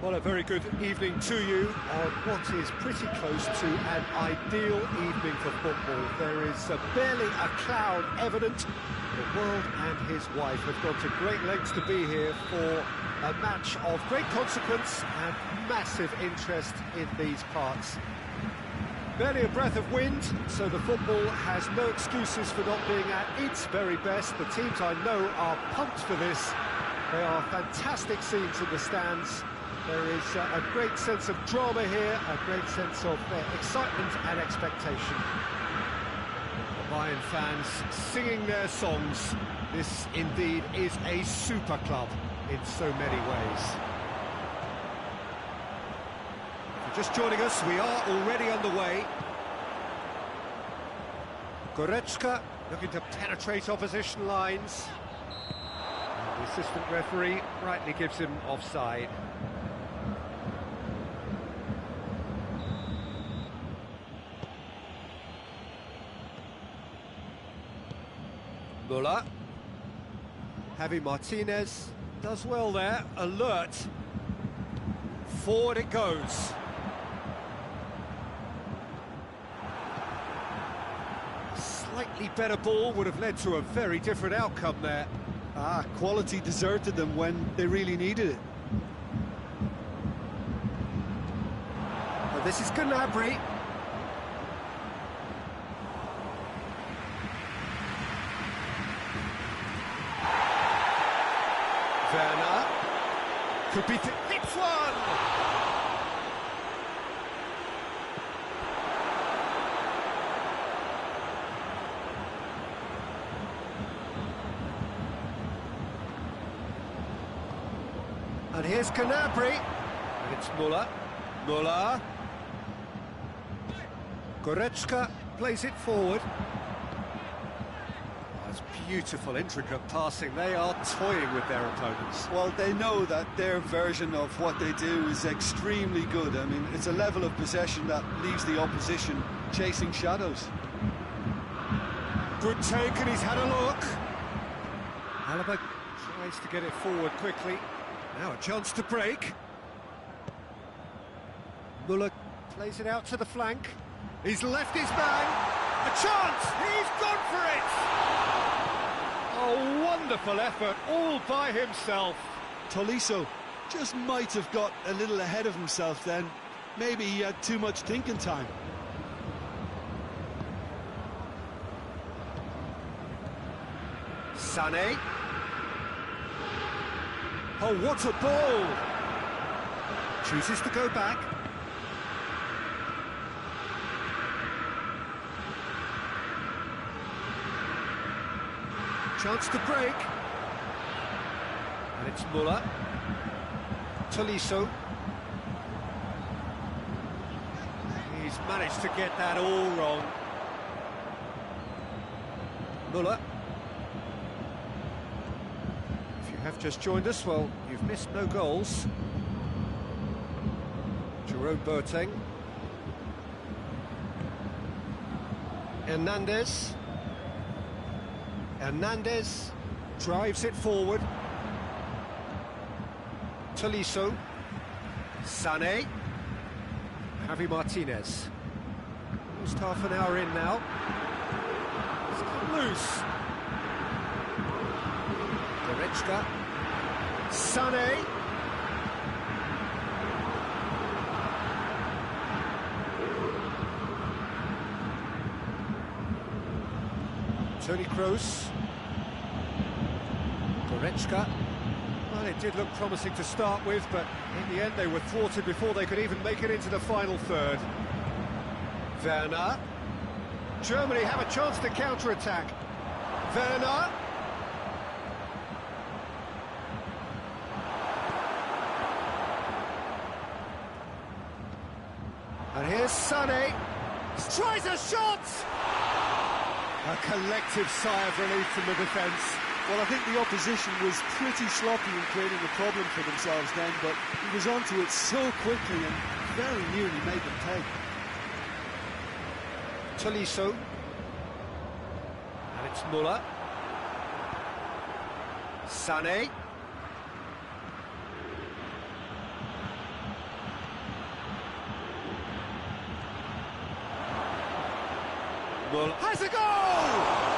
Well, a very good evening to you on what is pretty close to an ideal evening for football. There is barely a cloud evident. The world and his wife have gone to great lengths to be here for a match of great consequence and massive interest in these parts. Barely a breath of wind, so the football has no excuses for not being at its very best. The teams I know are pumped for this. They are fantastic scenes in the stands. There is a great sense of drama here, a great sense of excitement and expectation. The Bayern fans singing their songs. This indeed is a super club in so many ways. If you're just joining us, we are already underway. Goretzka looking to penetrate opposition lines. And the assistant referee rightly gives him offside. Müller. Javi Martinez does well there, alert. Forward it goes. Slightly better ball would have led to a very different outcome there. Quality deserted them when they really needed it. Well, this is Gnabry. Werner could be hits one. And here's Gnabry, and it's Müller. Müller. Goretzka plays it forward. That's beautiful, intricate passing. They are toying with their opponents. Well, they know that their version of what they do is extremely good. I mean, it's a level of possession that leaves the opposition chasing shadows. Good take, and he's had a look. Alaba tries to get it forward quickly. Now a chance to break. Müller plays it out to the flank. He's left his man. A chance! He's gone for it! Oh, wonderful effort, all by himself. Tolisso just might have got a little ahead of himself then. Maybe he had too much thinking time. Sané. Oh, what a ball! Chooses to go back. Chance to break. And it's Müller. Tolisso. He's managed to get that all wrong. Müller. If you have just joined us, well, you've missed no goals. Jerome Boateng. Hernandez. Hernandez drives it forward. Tolisso. Sané. Javi Martinez. Almost half an hour in now. It's come loose. Goretzka. Sané. Toni Kroos. Goretzka. Well, it did look promising to start with, but in the end they were thwarted before they could even make it into the final third. Werner. Germany have a chance to counter-attack. Werner. And here's Sané. Tries a shot! A collective sigh of relief from the defence. Well, I think the opposition was pretty sloppy in creating a problem for themselves then, but he was onto it so quickly and very nearly made them pay. Tolisso. And it's Müller. Sané. Muller has a goal!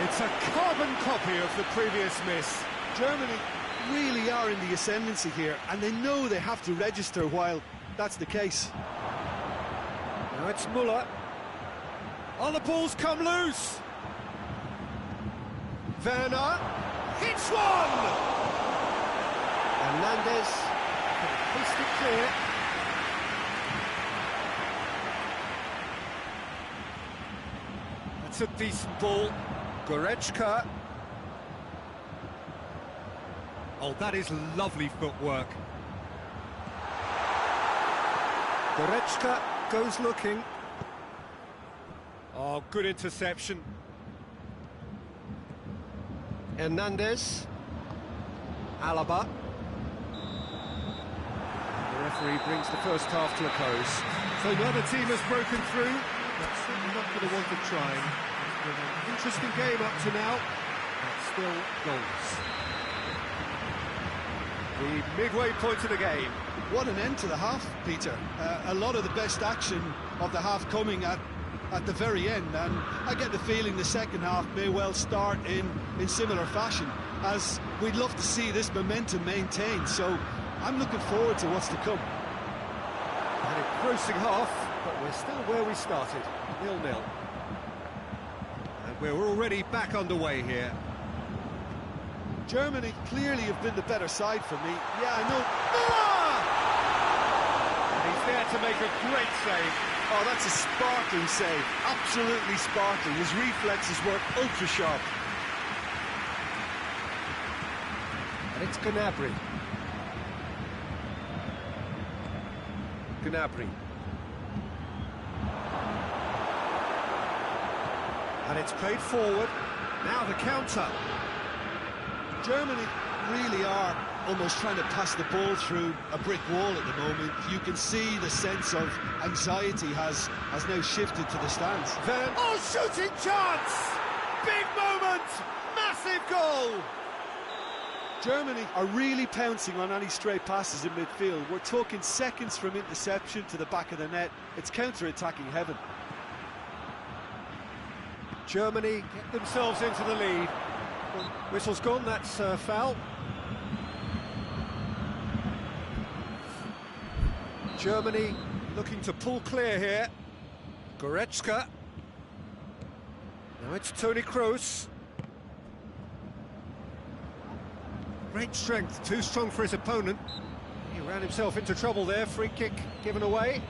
It's a carbon copy of the previous miss. Germany really are in the ascendancy here, and they know they have to register while that's the case. Now it's Muller. Oh, the ball's come loose! Werner hits one! Hernandez can hoist it clear. That's a decent ball. Goretzka. Oh, that is lovely footwork. Goretzka goes looking. Oh, good interception. Hernandez. Alaba. The referee brings the first half to a close. So the other team has broken through, but certainly not going to want to try. It's been an interesting game up to now, but still goals. The midway point of the game. What an end to the half, Peter. A lot of the best action of the half coming at the very end, and I get the feeling the second half may well start in similar fashion, as we'd love to see this momentum maintained, so I'm looking forward to what's to come. An engrossing half, but we're still where we started, 0-0. And we're already back underway here. Germany clearly have been the better side for me. Yeah, I know. And he's there to make a great save. Oh, that's a sparkling save. Absolutely sparkling. His reflexes were ultra sharp. And it's Gnabry. Gnabry. And it's played forward. Now the counter. Germany really are almost trying to pass the ball through a brick wall at the moment. You can see the sense of anxiety has now shifted to the stands. Oh, shooting chance! Big moment! Massive goal! Germany are really pouncing on any stray passes in midfield. We're talking seconds from interception to the back of the net. It's counter-attacking heaven. Germany get themselves into the lead. Whistle's gone, that's foul. Germany looking to pull clear here. Goretzka. Now it's Toni Kroos. Great strength, too strong for his opponent. He ran himself into trouble there, free kick given away.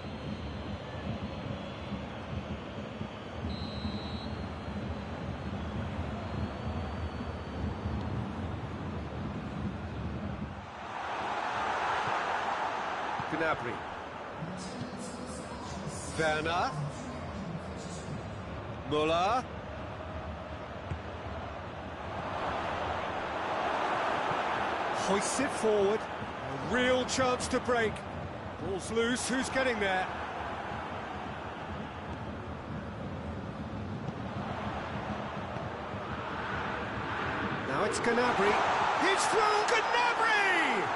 Gnabry. Werner. Muller. Hoists it forward. A real chance to break. Ball's loose. Who's getting there? Now it's Gnabry. He's through. Gnabry!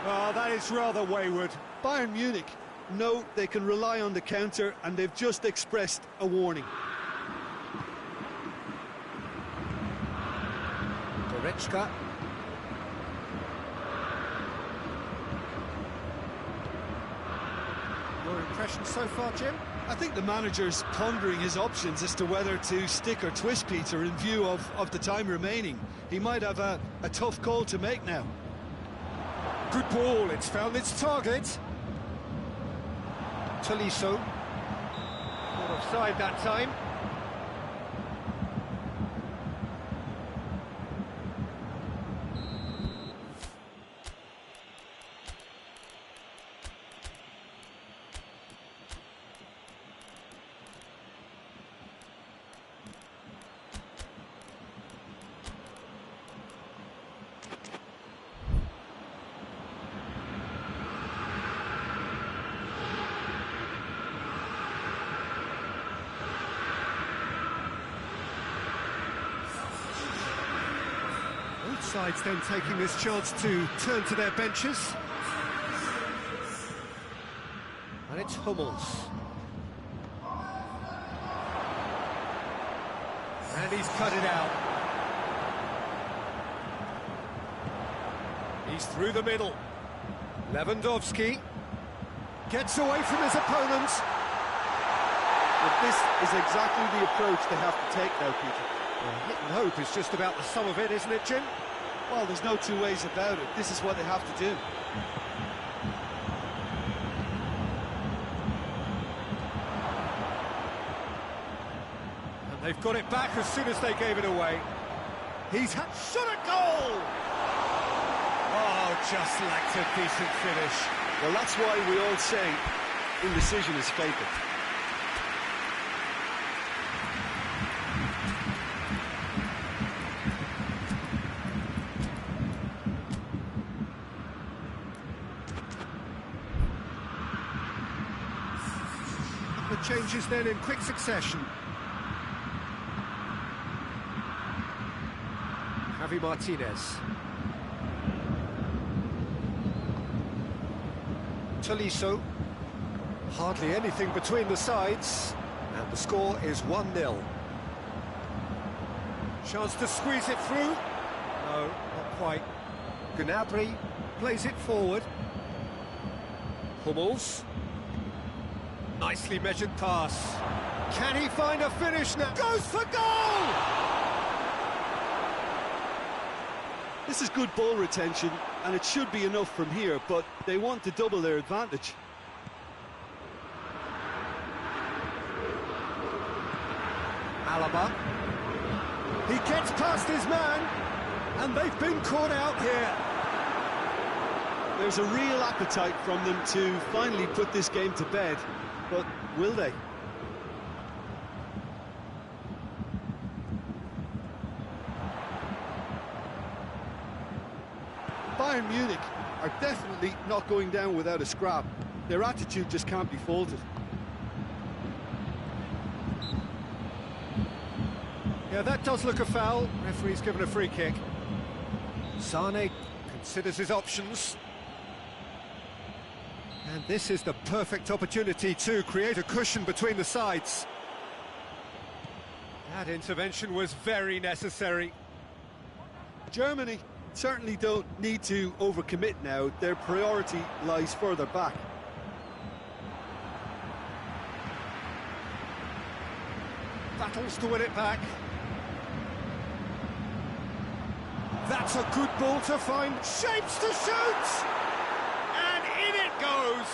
Oh, that is rather wayward. Bayern Munich know they can rely on the counter, and they've just expressed a warning. Goretzka. Your impression so far, Jim? I think the manager's pondering his options as to whether to stick or twist, Peter, in view of the time remaining. He might have a tough call to make now. Good ball, it's found its target. Tolisso. Not offside that time. Sides then taking this chance to turn to their benches. And it's Hummels. And he's cut it out. He's through the middle. Lewandowski gets away from his opponent. But this is exactly the approach they have to take now, Peter. Well, hit and hope is just about the sum of it, isn't it, Jim? Well, there's no two ways about it. This is what they have to do. And they've got it back as soon as they gave it away. He's shot a goal! Oh, just lacked a decent finish. Well, that's why we all say indecision is fatal. The changes then in quick succession. Javi Martinez. Tolisso. Hardly anything between the sides. And the score is 1-0. Chance to squeeze it through. No, not quite. Gnabry plays it forward. Hummels. Nicely measured pass. Can he find a finish now? Goes for goal! This is good ball retention, and it should be enough from here, but they want to double their advantage. Alaba. He gets past his man, and they've been caught out here. There's a real appetite from them to finally put this game to bed, but will they? Bayern Munich are definitely not going down without a scrap. Their attitude just can't be faulted. Yeah, that does look a foul. Referee's given a free kick. Sane considers his options. And this is the perfect opportunity to create a cushion between the sides. That intervention was very necessary. Germany certainly don't need to overcommit now. Their priority lies further back. Battles to win it back. That's a good ball to find. Shapes to shoot! And in it goes!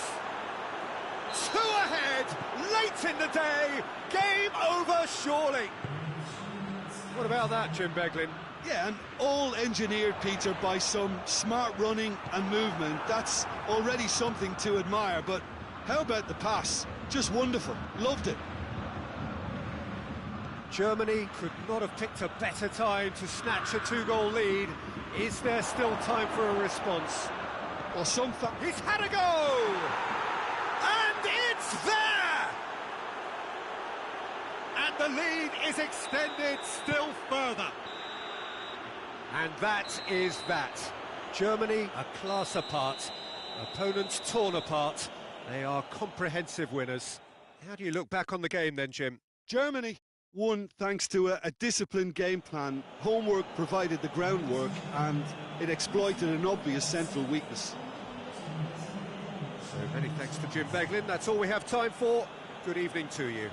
2 ahead, late in the day, game over surely. What about that, Jim Beglin? Yeah, and all engineered, Peter, by some smart running and movement. That's already something to admire, but how about the pass? Just wonderful. Loved it. Germany could not have picked a better time to snatch a 2-goal lead. Is there still time for a response? Well, he's had a go! And it's there! And the lead is extended still further. And that is that. Germany a class apart, opponents torn apart. They are comprehensive winners. How do you look back on the game then, Jim? Germany won thanks to a disciplined game plan. Homework provided the groundwork, and it exploited an obvious central weakness. So many thanks to Jim Beglin. That's all we have time for. Good evening to you.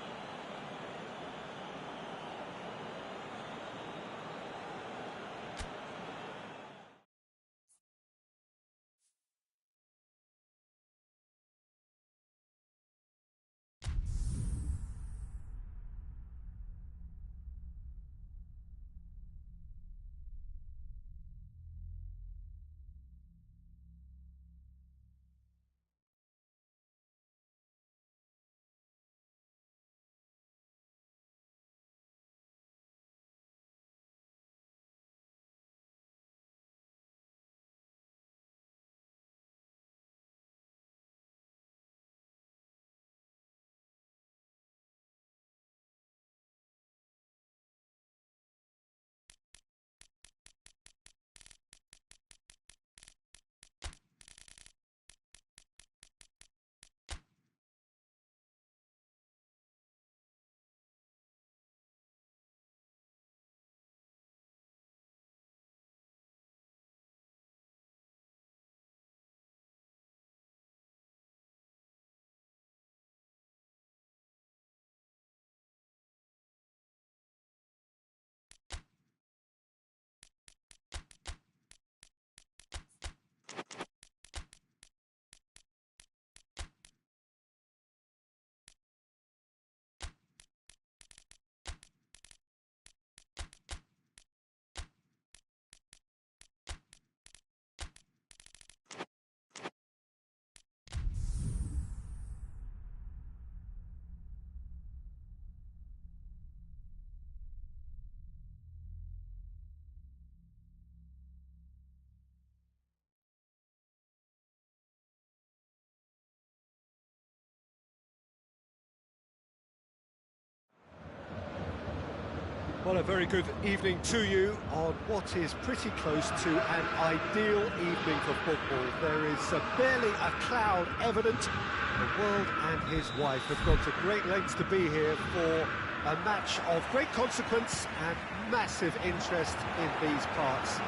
Well, a very good evening to you on what is pretty close to an ideal evening for football. There is barely a cloud evident. The world and his wife have gone to great lengths to be here for a match of great consequence and massive interest in these parts.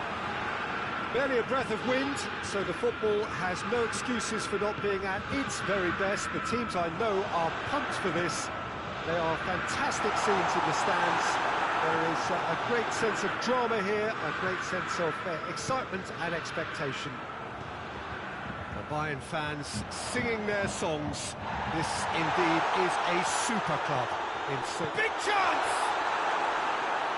Barely a breath of wind, so the football has no excuses for not being at its very best. The teams I know are pumped for this. They are fantastic scenes in the stands. There is a great sense of drama here, a great sense of excitement and expectation. The Bayern fans singing their songs. This indeed is a super club. Big chance!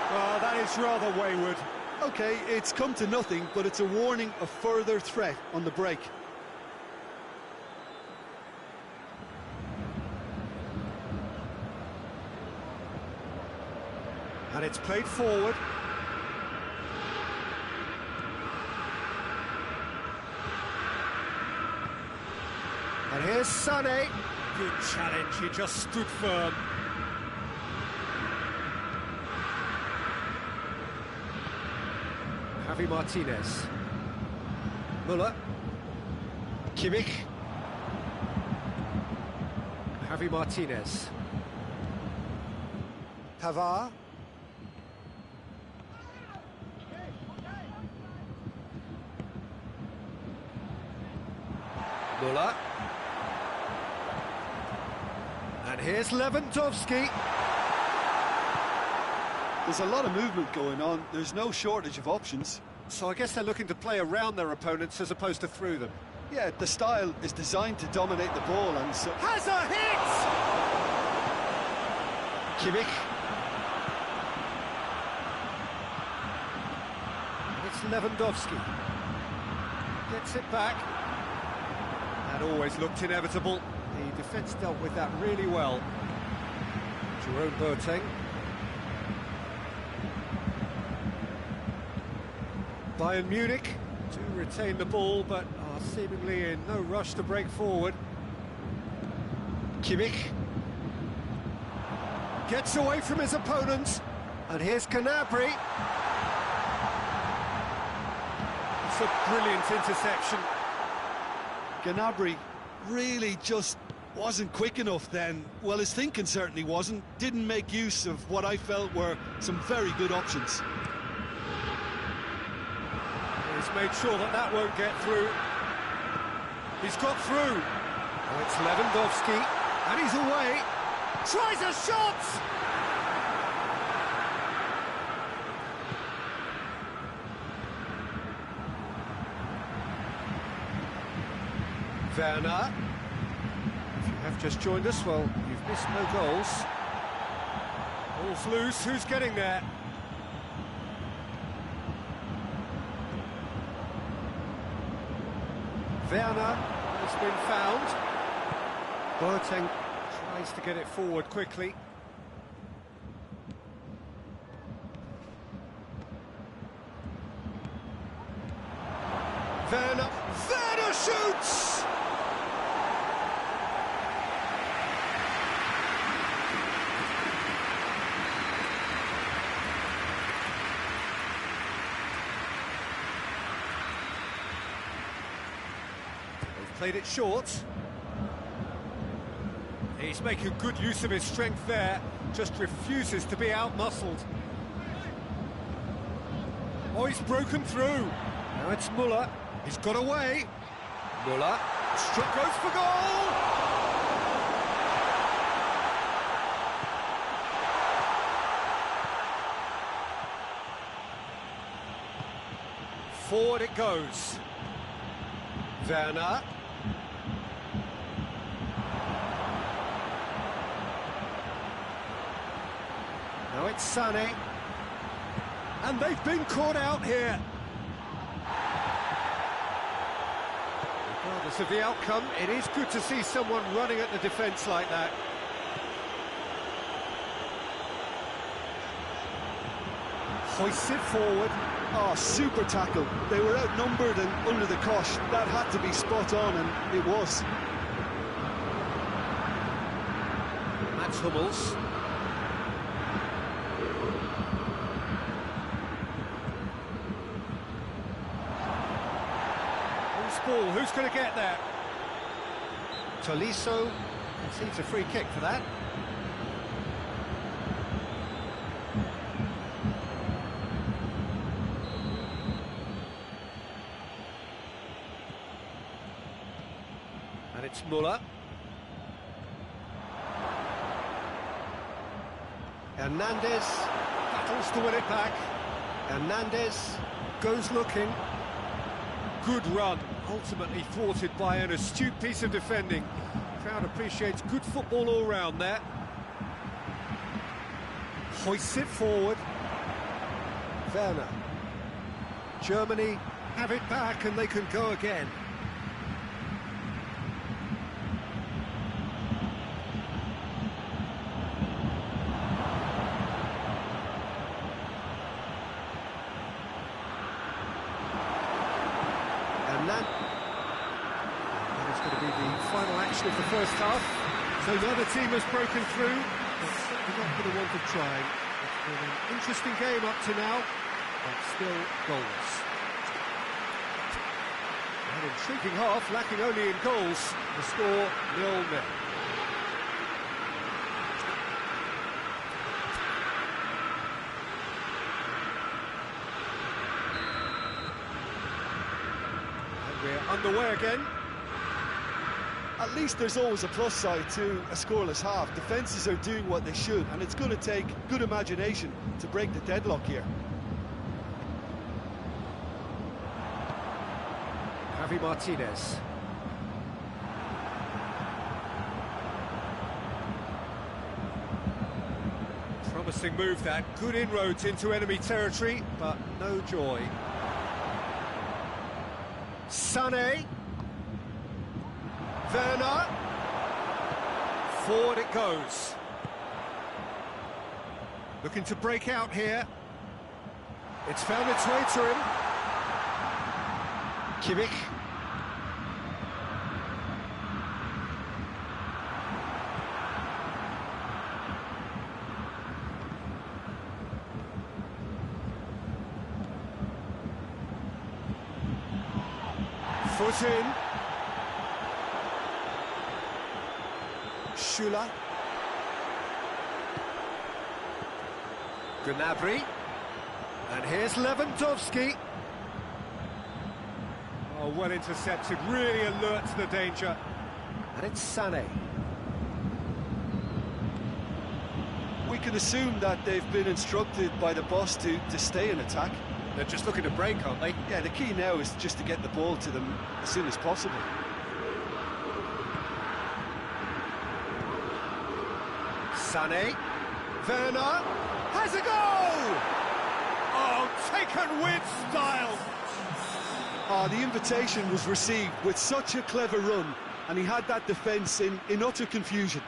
Well, that is rather wayward. Okay, it's come to nothing, but it's a warning of further threat on the break. And it's played forward. And here's Sané. Good challenge, he just stood firm. Javi Martinez. Müller. Kimmich. Javi Martinez. Pavard. Müller. And here's Lewandowski. There's a lot of movement going on. There's no shortage of options. So I guess they're looking to play around their opponents as opposed to through them. Yeah, the style is designed to dominate the ball and so... Has a hit! Kimmich. It's Lewandowski. Gets it back. That always looked inevitable. The defence dealt with that really well. Jerome Boateng. Bayern Munich to retain the ball, but are seemingly in no rush to break forward. Kimmich gets away from his opponent, and here's Gnabry. It's a brilliant interception. Gnabry really just wasn't quick enough then. Well, his thinking certainly wasn't. Didn't make use of what I felt were some very good options. He's made sure that that won't get through. He's got through. Oh, it's Lewandowski, and he's away. Tries a shot! Werner. If you have just joined us, well, you've missed no goals. Ball's loose, who's getting there? Werner has been found. Boateng tries to get it forward quickly. Werner shoots! Played it short. He's making good use of his strength there, just refuses to be out-muscled. Oh, he's broken through. Now it's Müller. He's got away. Müller goes for goal! Forward it goes. Werner. Now it's Sané. And they've been caught out here. Regardless of the outcome, it is good to see someone running at the defence like that. Hoists it forward. Oh, super tackle. They were outnumbered and under the cosh. That had to be spot on, and it was. Mats Hummels. who's going to get there? Tolisso concedes a free kick for that. And it's Muller. Hernandez battles to win it back. Hernandez goes looking. Good run, ultimately thwarted by an astute piece of defending. Crowd appreciates good football all round there. Hoists it forward. Werner. Germany have it back and they can go again. That is going to be the final action of the first half. So neither team has broken through, but certainly not for the want of trying. It's been an interesting game up to now, but still goals. An intriguing half, lacking only in goals. The score 0-0. We're underway again. At least there's always a plus side to a scoreless half. Defences are doing what they should, and it's going to take good imagination to break the deadlock here. Javi Martinez. Promising move that. Good inroads into enemy territory, but no joy. Sané. Werner. Forward it goes. Looking to break out here. It's found its way to him. Kimmich. Foot in. Schüller. Gnabry. And here's Lewandowski. Oh, well intercepted, really alert to the danger. And it's Sané. We can assume that they've been instructed by the boss to stay in attack. They're just looking to break, aren't they? Yeah, the key now is just to get the ball to them as soon as possible. Sané. Werner has a goal! Oh, taken with style! The invitation was received with such a clever run, and he had that defence in utter confusion.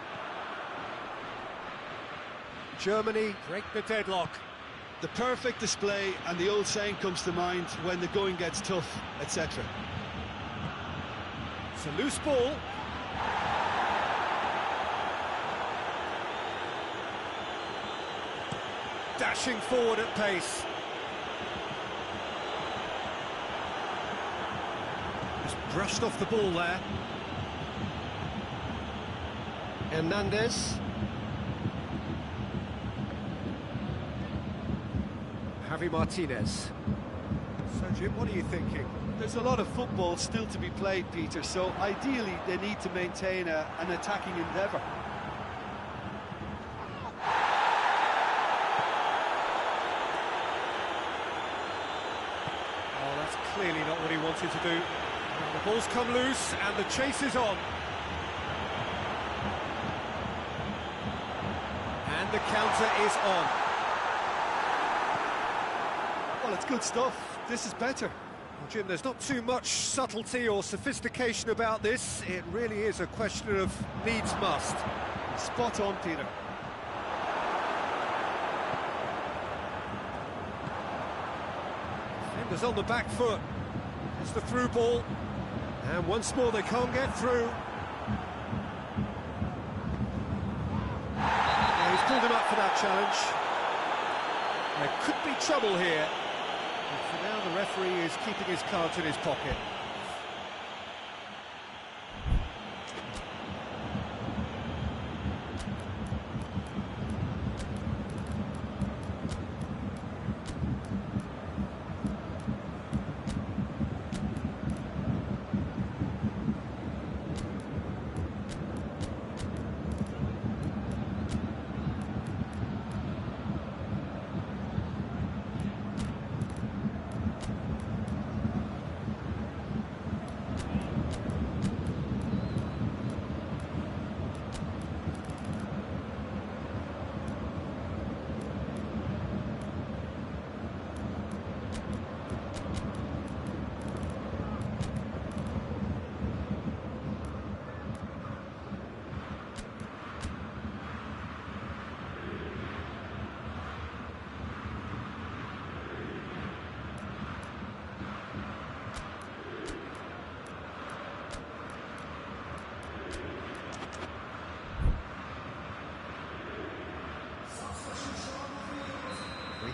Germany break the deadlock. The perfect display, and the old saying comes to mind: when the going gets tough, etc. It's a loose ball. Dashing forward at pace. Just brushed off the ball there. Hernandez. Javi Martinez. So, Jim, what are you thinking? There's a lot of football still to be played, Peter, so ideally they need to maintain an attacking endeavour. Oh, that's clearly not what he wanted to do. The ball's come loose and the chase is on. And the counter is on. Well, it's good stuff. This is better. Well, Jim, there's not too much subtlety or sophistication about this. It really is a question of needs must. Spot on, Peter. Defenders on the back foot. It's the through ball. And once more they can't get through. Yeah, he's pulled him up for that challenge. There could be trouble here. But for now, the referee is keeping his cards in his pocket.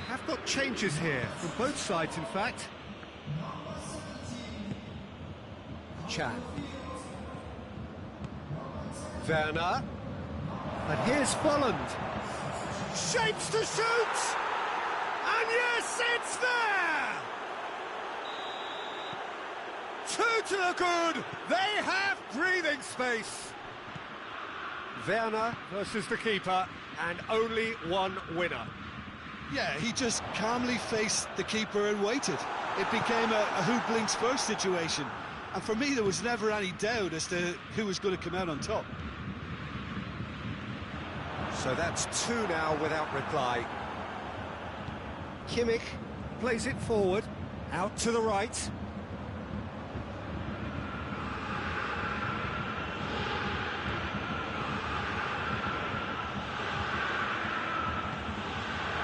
have got changes here, from both sides in fact. Chan. Werner. And here's Volland. Shapes to shoot! And yes, it's there! Two to the good! They have breathing space! Werner versus the keeper, and only one winner. Yeah, he just calmly faced the keeper and waited. It became a who blinks first situation. And for me, there was never any doubt as to who was going to come out on top. So that's two now without reply. Kimmich plays it forward, out to the right.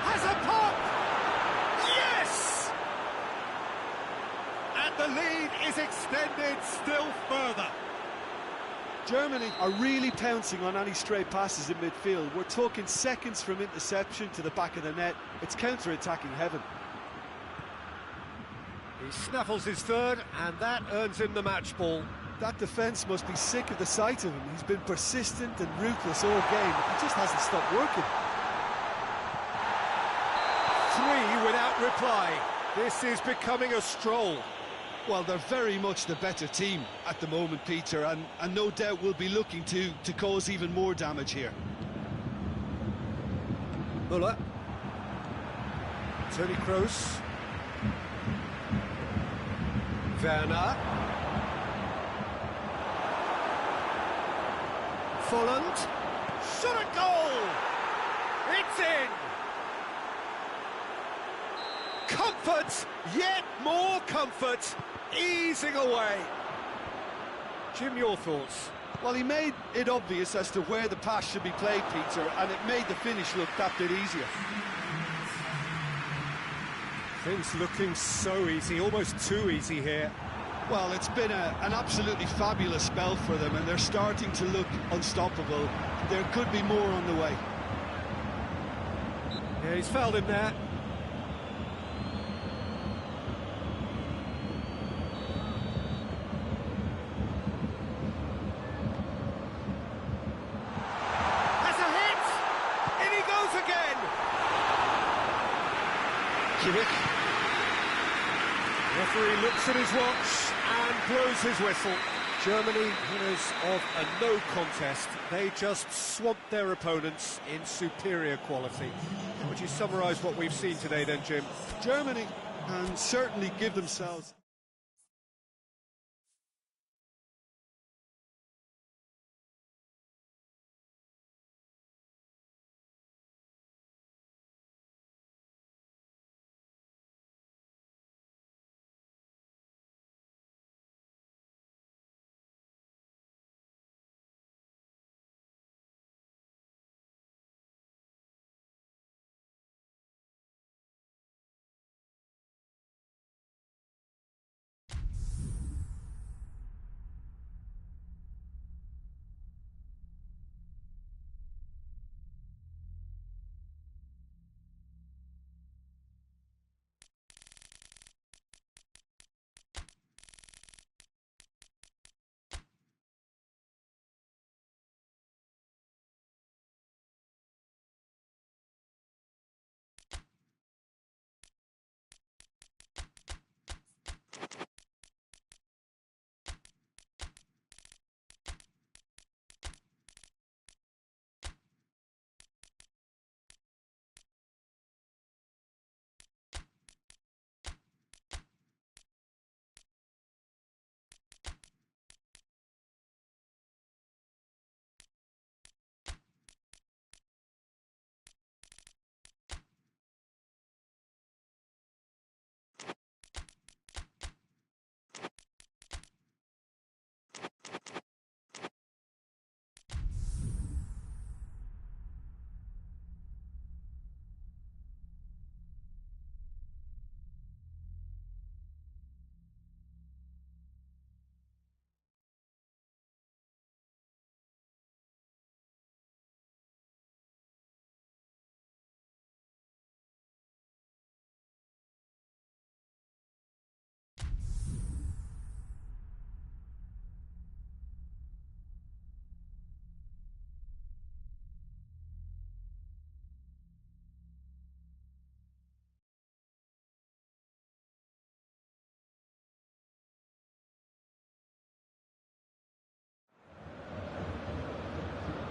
Has a pop! Yes! And the lead is extended still further. Germany are really pouncing on any stray passes in midfield. We're talking seconds from interception to the back of the net. It's counter-attacking heaven. He snaffles his third, and that earns him the match ball. That defence must be sick of the sight of him. He's been persistent and ruthless all game. He just hasn't stopped working. Three without reply. This is becoming a stroll. Well, they're very much the better team at the moment, Peter, and no doubt will be looking to cause even more damage here. Müller. Toni Kroos. Werner. Volland. Shot a goal! It's in! Comfort, yet more comfort, easing away. Jim, your thoughts? Well, he made it obvious as to where the pass should be played, Peter, and it made the finish look that bit easier. Things looking so easy, almost too easy here. Well, it's been an absolutely fabulous spell for them, and they're starting to look unstoppable. There could be more on the way. Yeah, he's fouled him there. Kimmich. Referee looks at his watch and blows his whistle. Germany, winners of a no contest. They just swamped their opponents in superior quality. How would you summarise what we've seen today then, Jim? Germany can certainly give themselves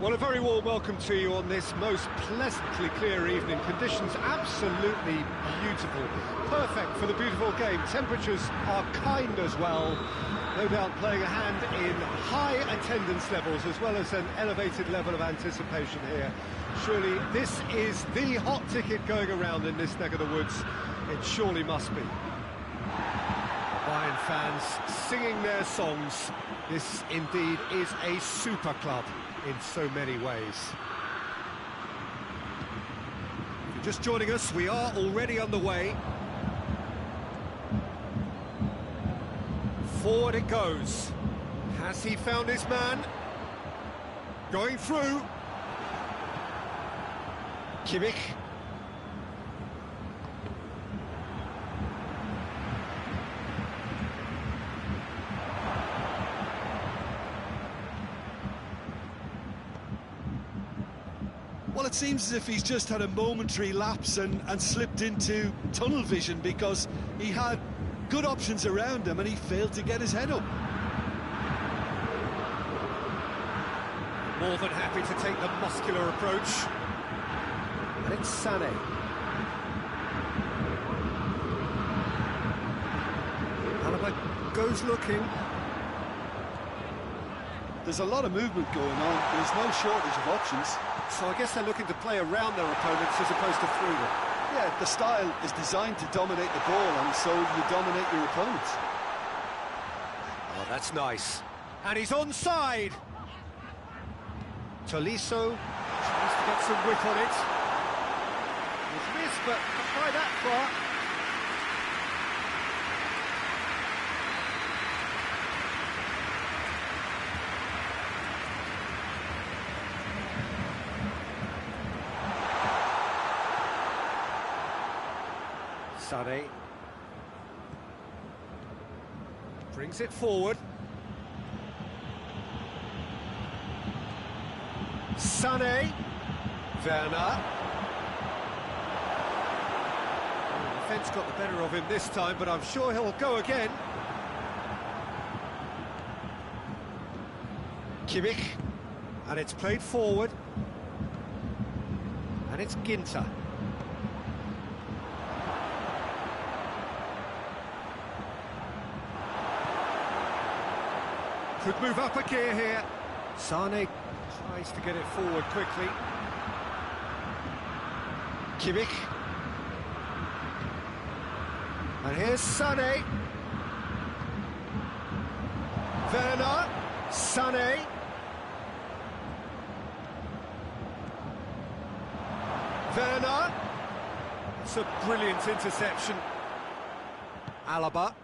Well, a very warm welcome to you on this most pleasantly clear evening. Conditions absolutely beautiful. Perfect for the beautiful game. Temperatures are kind as well. No doubt playing a hand in high attendance levels as well as an elevated level of anticipation here. Surely this is the hot ticket going around in this neck of the woods. It surely must be. Bayern fans singing their songs. This indeed is a super club in so many ways. If you're just joining us, we are already underway. Forward it goes. Has he found his man? Going through. Kimmich. Well, it seems as if he's just had a momentary lapse and slipped into tunnel vision, because he had good options around him and he failed to get his head up. More than happy to take the muscular approach. And it's Sané. Alaba goes looking. There's a lot of movement going on. There's no shortage of options. So I guess they're looking to play around their opponents as opposed to through them. Yeah, the style is designed to dominate the ball, and so you dominate your opponents. Oh, that's nice. And he's onside. Tolisso tries to get some whip on it. He's missed, but not by that far. Sané brings it forward. Sané, Werner. The defence got the better of him this time, but I'm sure he'll go again. Kimmich, and it's played forward. And it's Ginter. Could move up a gear here. Sané tries to get it forward quickly. Kimmich. And here's Sané. Werner. Sané. Werner. It's a brilliant interception. Alaba.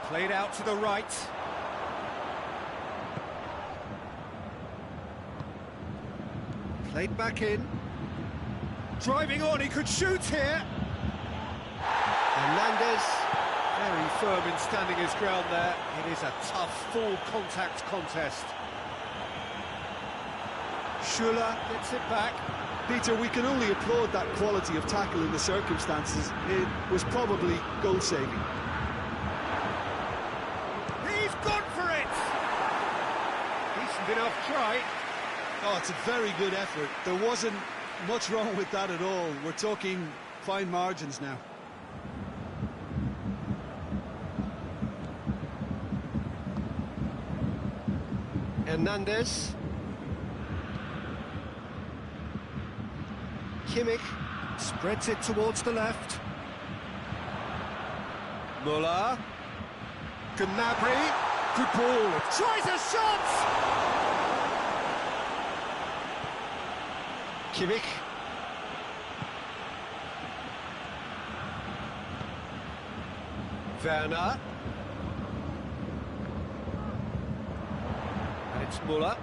Played out to the right. Played back in. Driving on, he could shoot here. Hernandez, very firm in standing his ground there. It is a tough, full-contact contest. Schuller gets it back. Peter, we can only applaud that quality of tackle in the circumstances. It was probably goal-saving. He's gone for it! Decent enough try. Oh, it's a very good effort. There wasn't much wrong with that at all. We're talking fine margins now. Hernandez. Kimmich spreads it towards the left. Muller. Gnabry. Good ball. Tries a shot! Kimmich. Werner. And it's Muller.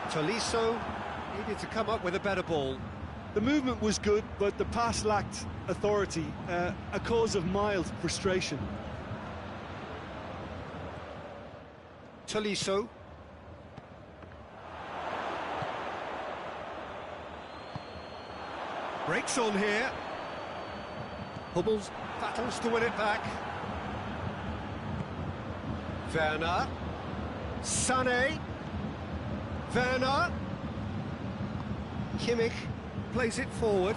Tolisso needed to come up with a better ball. The movement was good, but the pass lacked authority, a cause of mild frustration. Tolisso. Breaks on here. Hummels battles to win it back. Werner. Sané. Werner. Kimmich plays it forward.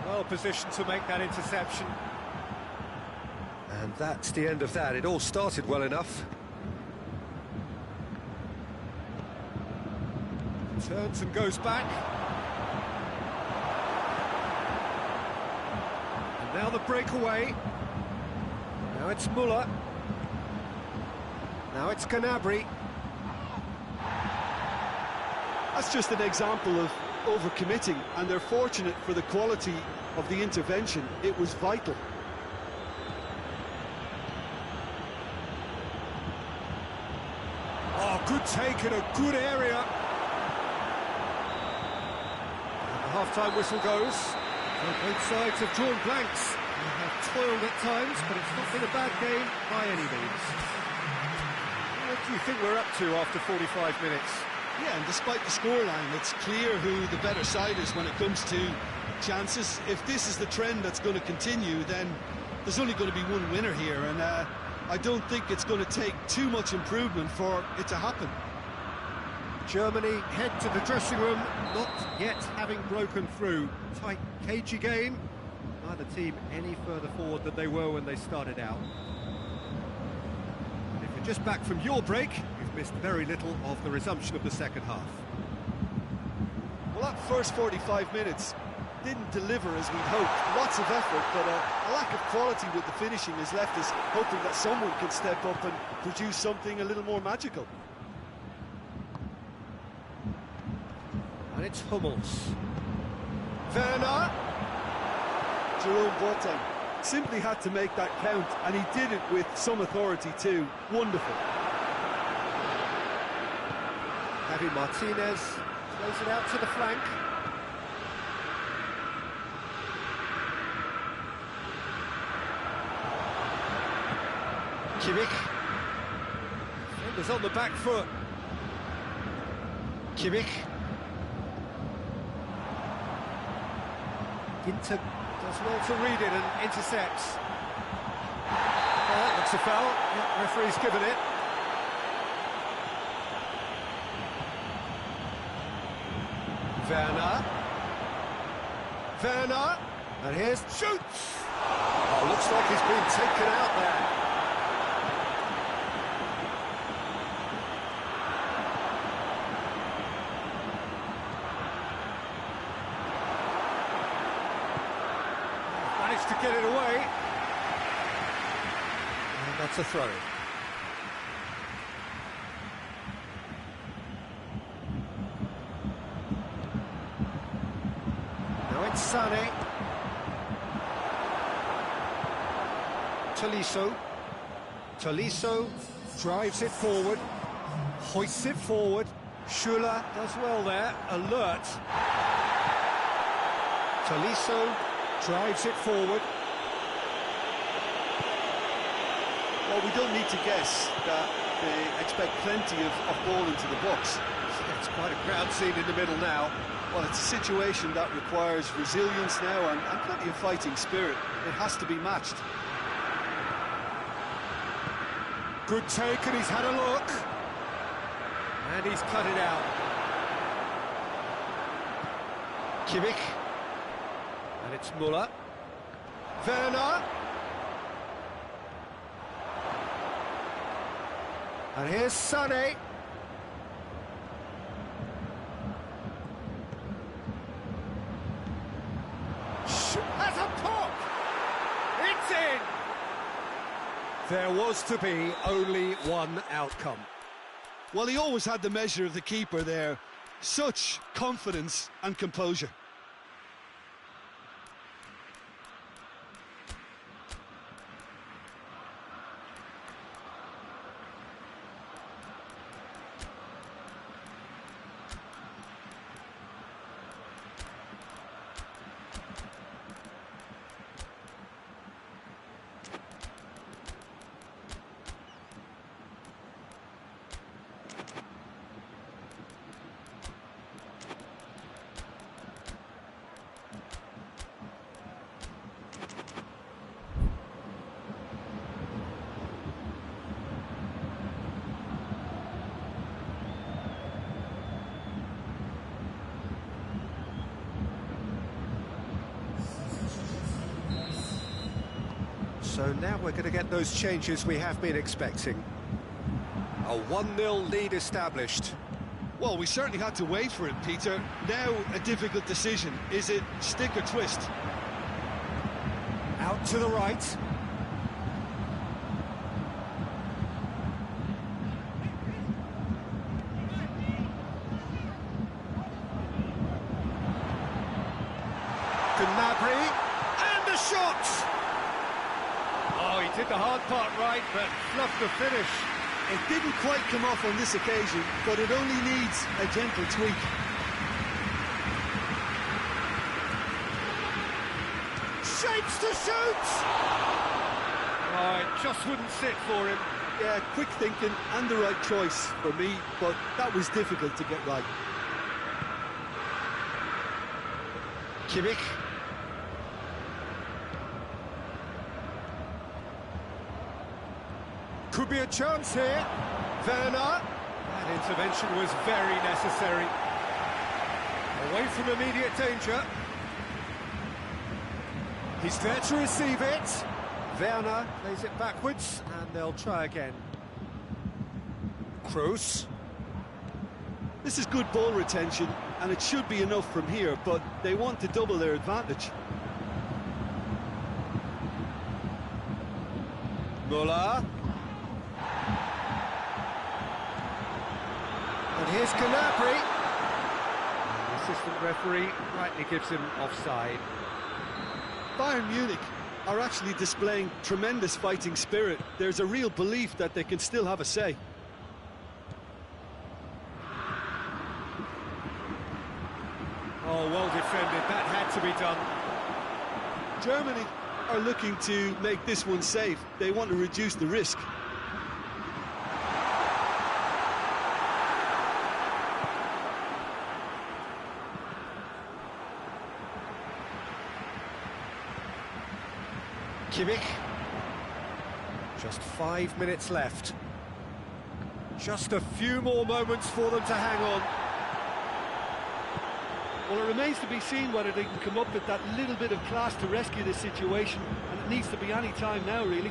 Well positioned to make that interception. And that's the end of that. It all started well enough. Turns and goes back. And now the breakaway. Now it's Muller. Now it's Gnabry. That's just an example of overcommitting, and they're fortunate for the quality of the intervention. It was vital. Oh, good take in a good area. And the half-time whistle goes. So both sides have drawn blanks. They have toiled at times, but it's not been a bad game by any means. What do you think we're up to after 45 minutes? Yeah, and despite the scoreline, it's clear who the better side is when it comes to chances. If this is the trend that's going to continue, then there's only going to be one winner here, and I don't think it's going to take too much improvement for it to happen. Germany head to the dressing room, not yet having broken through. Tight, cagey game. Neither team any further forward than they were when they started out. And if you're just back from your break, you've missed very little of the resumption of the second half. Well, that first 45 minutes didn't deliver as we'd hoped. Lots of effort, but a lack of quality with the finishing has left us hoping that someone can step up and produce something a little more magical. And it's Hummels. Werner. Jerome Boateng simply had to make that count, and he did it with some authority too. Wonderful. Javi Martinez throws it out to the flank. Kimmich. Defenders on the back foot. Kimmich. Ginter does well to read it and intercepts. Oh, that's a foul. Yeah, referee's given it. Werner. Werner. And here's shoots. Oh, looks like he's been taken out there. Managed to get it away. And that's a throw. Now it's Sané. Tolisso. Tolisso drives it forward, hoists it forward. Schuller does well there, alert. Tolisso drives it forward. Well, we don't need to guess that they expect plenty of ball into the box. It's quite a crowd scene in the middle now. Well, it's a situation that requires resilience now and plenty of fighting spirit. It has to be matched. Good take, and he's had a look. And he's cut it out. Kimmich. And it's Muller. Werner. And here's Sané. Has a pop! It's in! There was to be only one outcome. Well, he always had the measure of the keeper there. Such confidence and composure. So now we're going to get those changes we have been expecting. A 1-0 lead established. Well, we certainly had to wait for it, Peter. Now a difficult decision. Is it stick or twist? Out to the right. Gnabry, and the shot! Oh, he did the hard part right, but fluffed the finish. It didn't quite come off on this occasion, but it only needs a gentle tweak. Shapes to shoot! Oh, it just wouldn't sit for him. Yeah, quick thinking and the right choice for me, but that was difficult to get right. Kimmich. Could be a chance here. Werner. That intervention was very necessary. Away from immediate danger. He's there to receive it. Werner plays it backwards, and they'll try again. Kroos. This is good ball retention, and it should be enough from here, but they want to double their advantage. Müller. And here's Gnabry. The assistant referee rightly gives him offside. Bayern Munich are actually displaying tremendous fighting spirit. There's a real belief that they can still have a say. Oh, well defended. That had to be done. Germany are looking to make this one safe. They want to reduce the risk. Kimmich. Just 5 minutes left. Just a few more moments for them to hang on. Well, it remains to be seen whether they can come up with that little bit of class to rescue this situation, and it needs to be any time now, really.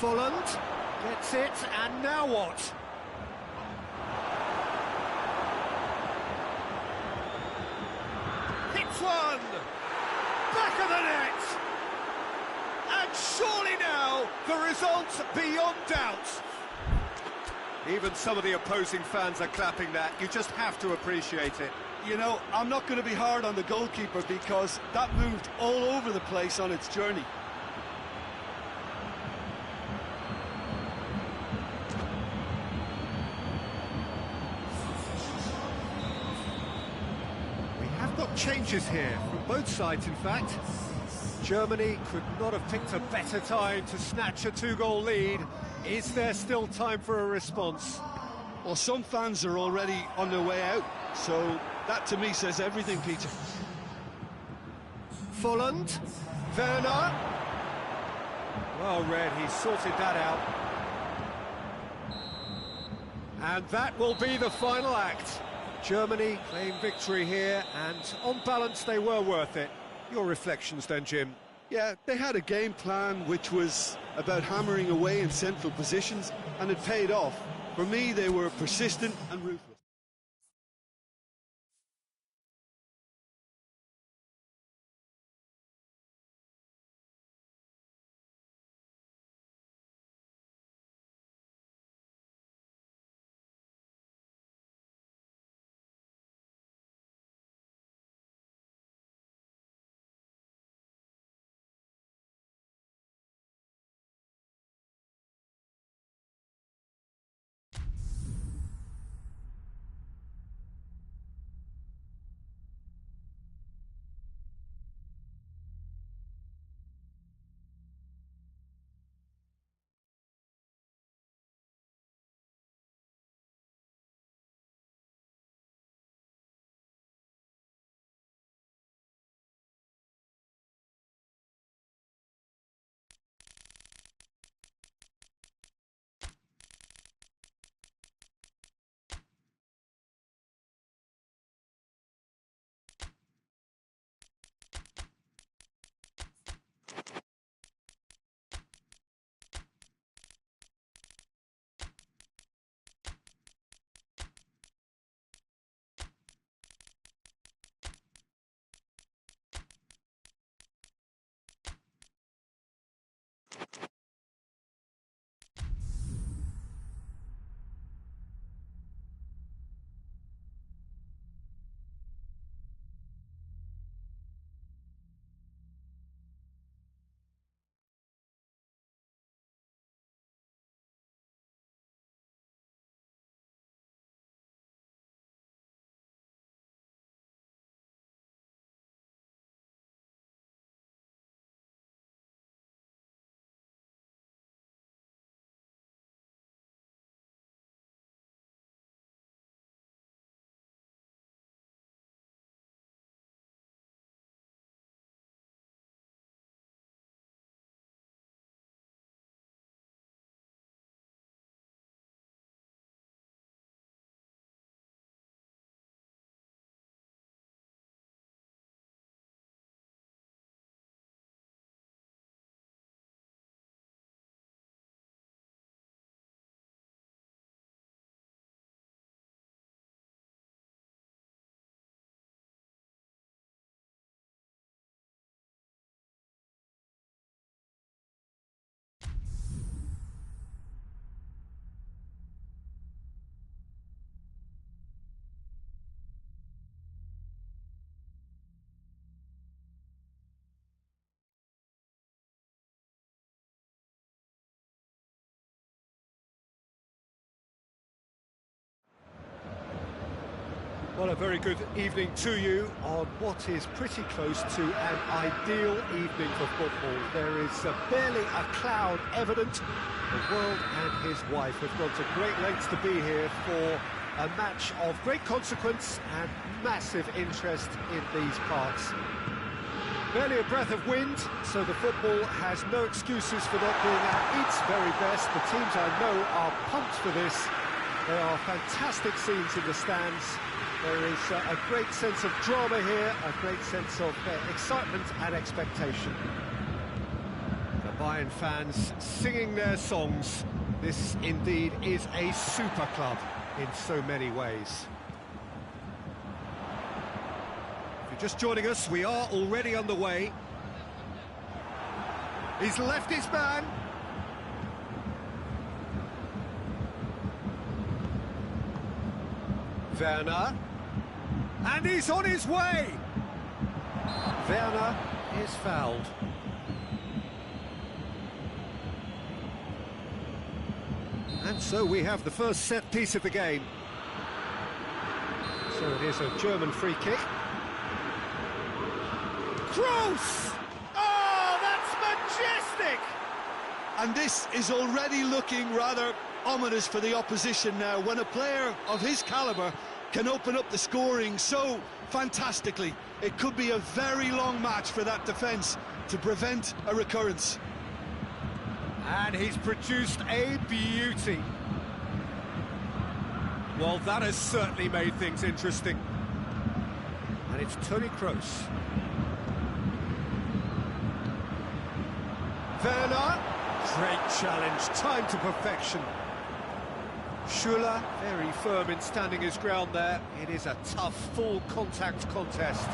Folland gets it, and now what? Hits one! Back of the net! And surely now, the result's beyond doubt. Even some of the opposing fans are clapping that. You just have to appreciate it. You know, I'm not going to be hard on the goalkeeper because that moved all over the place on its journey. We have got changes here, from both sides in fact. Germany could not have picked a better time to snatch a 2-goal lead. Is there still time for a response? Well, some fans are already on their way out, so that to me says everything, Peter. Folland, Werner. Well read, he sorted that out. And that will be the final act. Germany claim victory here, and on balance they were worth it. Your reflections then, Jim? Yeah, they had a game plan which was about hammering away in central positions, and it paid off. For me, they were persistent and ruthless. Well, a very good evening to you on what is pretty close to an ideal evening for football. There is barely a cloud evident. The world and his wife have gone to great lengths to be here for a match of great consequence and massive interest in these parts. Barely a breath of wind, so the football has no excuses for not being at its very best. The teams I know are pumped for this. There are fantastic scenes in the stands. There is a great sense of drama here, a great sense of excitement and expectation. The Bayern fans singing their songs. This indeed is a super club in so many ways. If you're just joining us, we are already underway. He's left his man. Werner. And he's on his way! Werner is fouled. And so we have the first set piece of the game. So it is a German free kick. Kroos! Oh, that's majestic! And this is already looking rather ominous for the opposition now, when a player of his calibre can open up the scoring so fantastically. It could be a very long match for that defence to prevent a recurrence. And he's produced a beauty. Well, that has certainly made things interesting. And it's Toni Kroos. Werner. Great challenge, time to perfection. Schuller, very firm in standing his ground there. It is a tough, full-contact contest.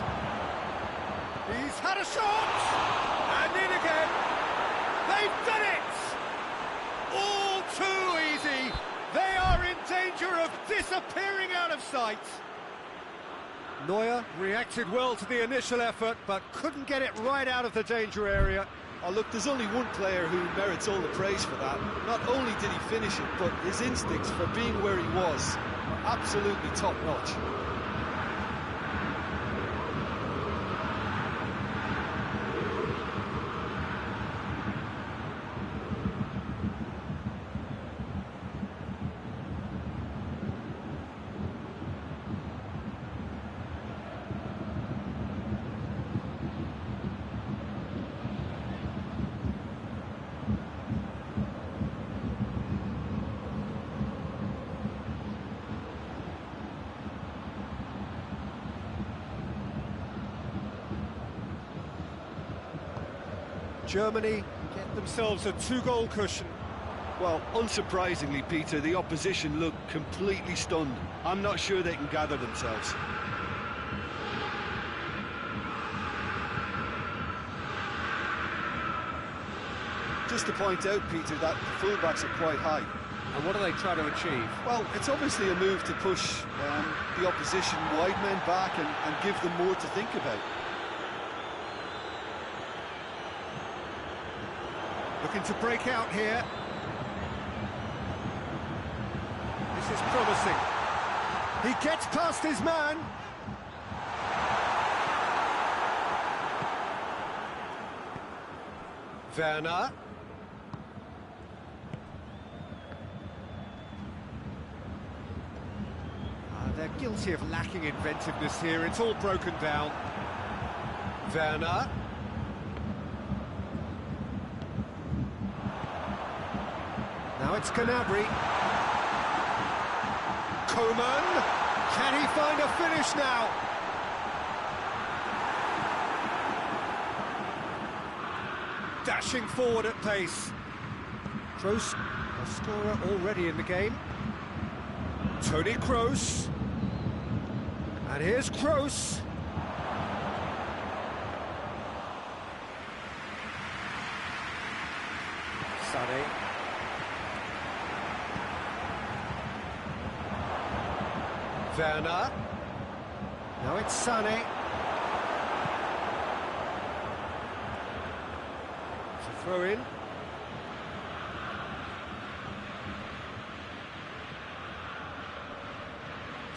He's had a shot! And in again! They've done it! All too easy! They are in danger of disappearing out of sight! Neuer reacted well to the initial effort, but couldn't get it right out of the danger area. Oh, look, there's only one player who merits all the praise for that. Not only did he finish it, but his instincts for being where he was were absolutely top-notch. Germany get themselves a two-goal cushion. Well, unsurprisingly, Peter, the opposition look completely stunned. I'm not sure they can gather themselves. Just to point out, Peter, that the fullbacks are quite high. And what do they try to achieve? Well, it's obviously a move to push the opposition wide men back and give them more to think about. Looking to break out here. This is promising. He gets past his man. Werner. They're guilty of lacking inventiveness here. It's all broken down. Werner. Now it's Gnabry. Coman. Can he find a finish now? Dashing forward at pace. Kroos, a scorer already in the game. Toni Kroos. And here's Kroos. Sané. Werner. Now it's Sané. It's a throw in.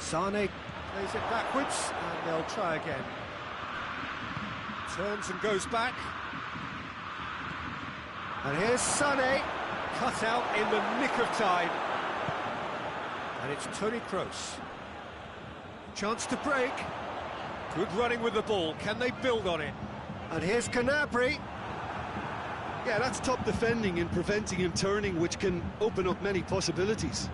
Sané Plays it backwards, and they'll try again. Turns and goes back. And here's Sané, cut out in the nick of time. And it's Toni Kroos. Chance to break. Good running with the ball. Can they build on it? And here's Gnabry. Yeah, that's top defending and preventing him turning, which can open up many possibilities.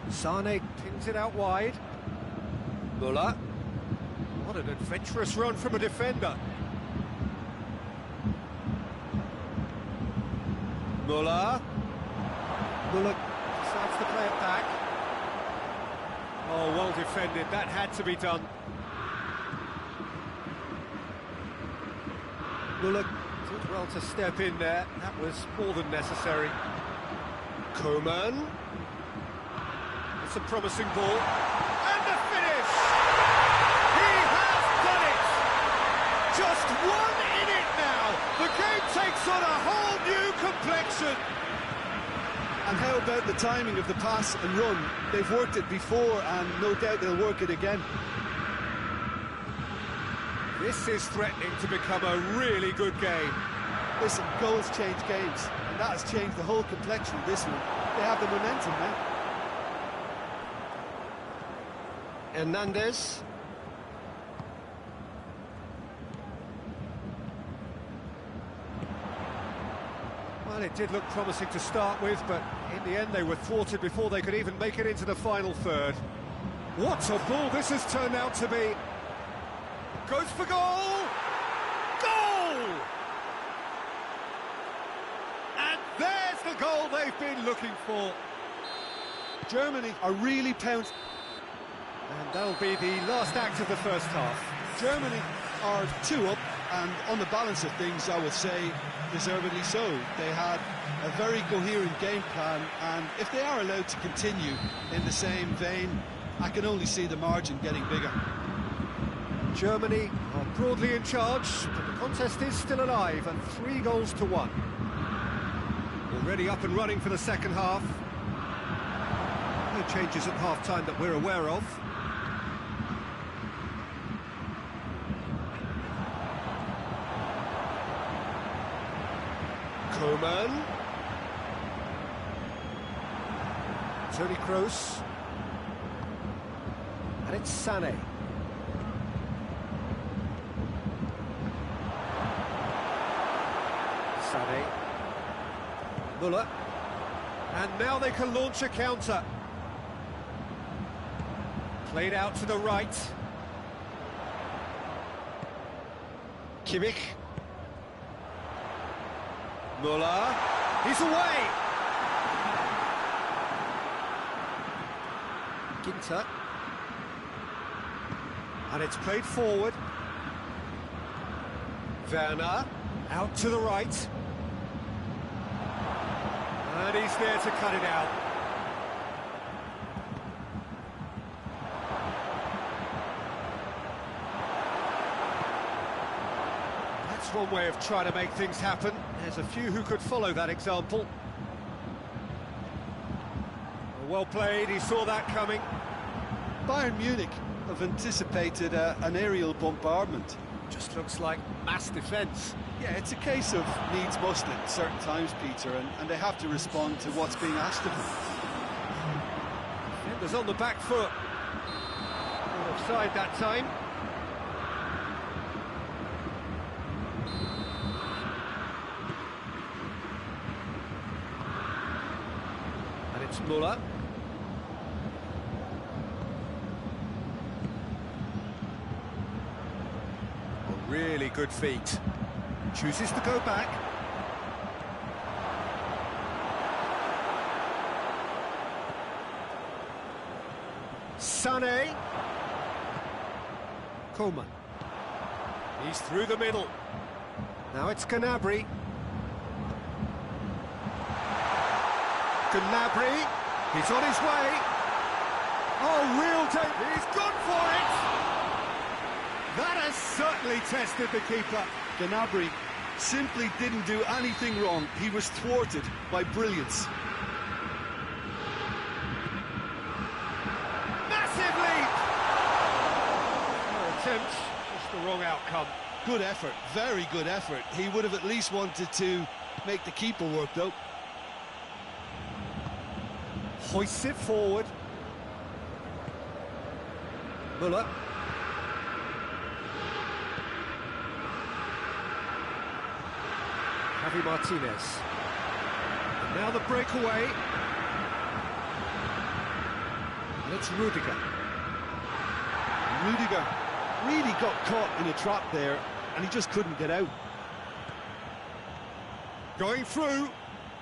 Sané pins it out wide. Müller. What an adventurous run from a defender. Müller decides to play it back. Oh, well defended. That had to be done. Müller did well to step in there. That was more than necessary. Coman. It's a promising ball. And the finish! He has done it! Just one in it now. The game takes on a whole new complexion. And how about the timing of the pass and run? They've worked it before, and no doubt they'll work it again. This is threatening to become a really good game. Listen, goals change games, and that has changed the whole complexion of this one. They have the momentum now. Hernandez. Well, it did look promising to start with, but in the end they were thwarted before they could even make it into the final third. What a ball this has turned out to be. Goes for goal! Goal! And there's the goal they've been looking for. Germany are really pouncing. And that'll be the last act of the first half. Germany are 2 up, and on the balance of things, I will say, deservedly so. They had a very coherent game plan, and if they are allowed to continue in the same vein, I can only see the margin getting bigger. Germany are broadly in charge, but the contest is still alive, and 3-1. Already up and running for the second half. No changes at half-time that we're aware of. Coman. Toni Kroos. And it's Sané. Sané. Müller. And now they can launch a counter. Played out to the right. Kimmich. Müller. He's away. Ginter. And it's played forward. Werner. Out to the right. And he's there to cut it out. That's one way of trying to make things happen. There's a few who could follow that example. Well played, he saw that coming. Bayern Munich have anticipated an aerial bombardment. Just looks like mass defence. Yeah, it's a case of needs must at certain times, Peter, and they have to respond to what's being asked of them. Defenders on the back foot. Offside that time. And it's Müller. Really good feet. Chooses to go back. Sané. Coman. He's through the middle. Now it's Gnabry. Gnabry. He's on his way. Oh, real danger. He's gone for it. That has certainly tested the keeper. Gnabry simply didn't do anything wrong. He was thwarted by brilliance. attempt, just the wrong outcome. Good effort, very good effort. He would have at least wanted to make the keeper work, though. Hoists it forward. Muller. Javi Martinez. And now the breakaway. And it's Rudiger. Rudiger really got caught in a trap there, and he just couldn't get out. Going through.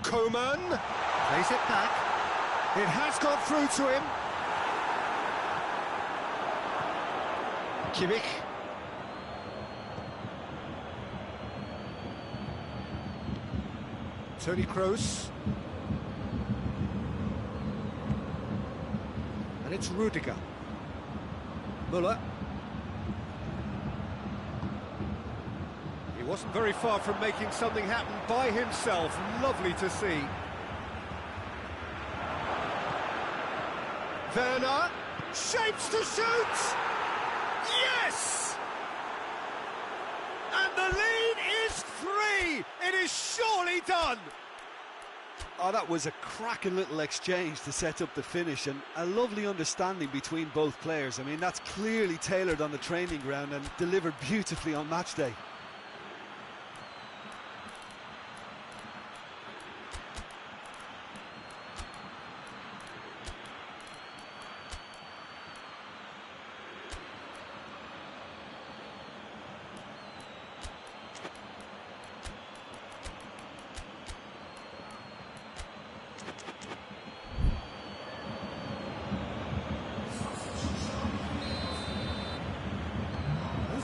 Coman. Plays it back. It has gone through to him. Kimmich. Toni Kroos. And it's Rudiger. Muller. He wasn't very far from making something happen by himself. Lovely to see. Werner. Shapes to shoot! Yes! And the lead is 3! It is surely done! Oh, that was a cracking little exchange to set up the finish, and a lovely understanding between both players. I mean, that's clearly tailored on the training ground and delivered beautifully on match day.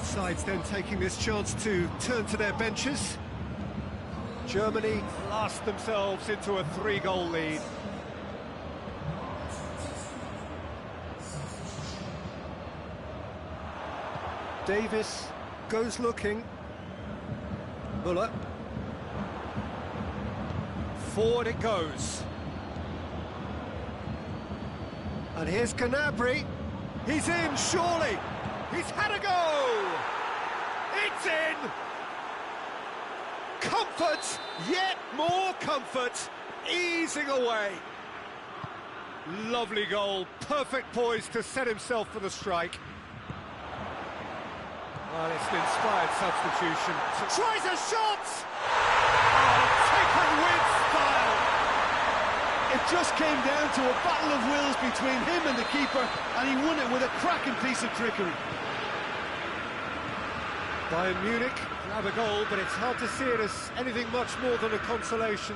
Sides then taking this chance to turn to their benches. Germany blast themselves into a 3-goal lead. Davis goes looking. Muller. Forward it goes. And here's Gnabry. He's in, surely. He's had a go! It's in! Comfort, yet more comfort, easing away. Lovely goal, perfect poise to set himself for the strike. Well, it's an inspired substitution. Tries a shot! Oh, taken with style! It just came down to a battle of wills between him and the keeper, and he won it with a cracking piece of trickery. Bayern Munich grab a goal, but it's hard to see it as anything much more than a consolation.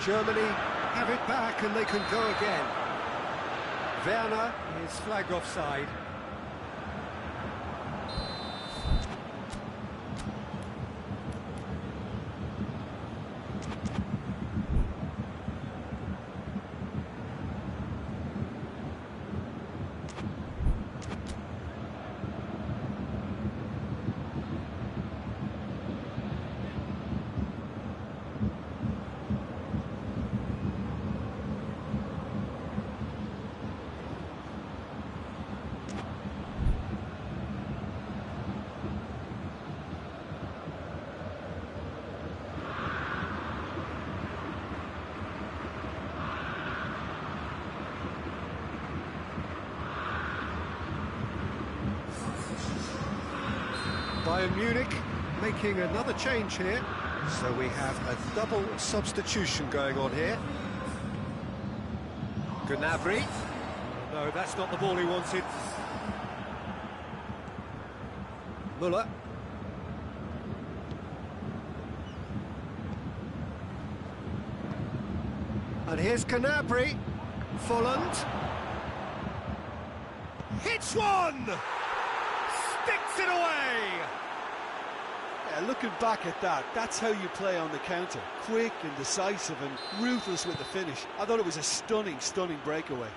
Germany have it back and they can go again. Werner is flagged offside. Bayern Munich making another change here, so we have a double substitution going on here. Gnabry. No, that's not the ball he wanted. Muller. And here's Gnabry. Folland. Hits one! Sticks it away! Yeah, looking back at that, that's how you play on the counter. Quick and decisive and ruthless with the finish. I thought it was a stunning, stunning breakaway.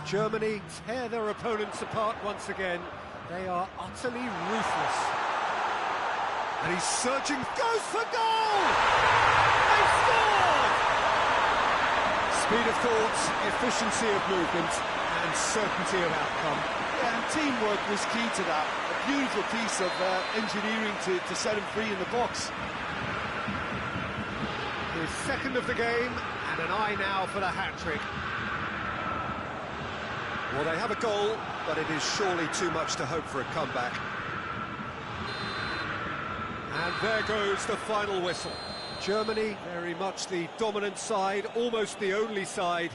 Germany tear their opponents apart once again. They are utterly ruthless. And he's surging, goes for goal! They scored! Speed of thought, efficiency of movement, and certainty of outcome. Yeah, and teamwork was key to that. A beautiful piece of engineering to set him free in the box. His second of the game, and an eye now for the hat-trick. Well, they have a goal, but it is surely too much to hope for a comeback. And there goes the final whistle. Germany, very much the dominant side, almost the only side.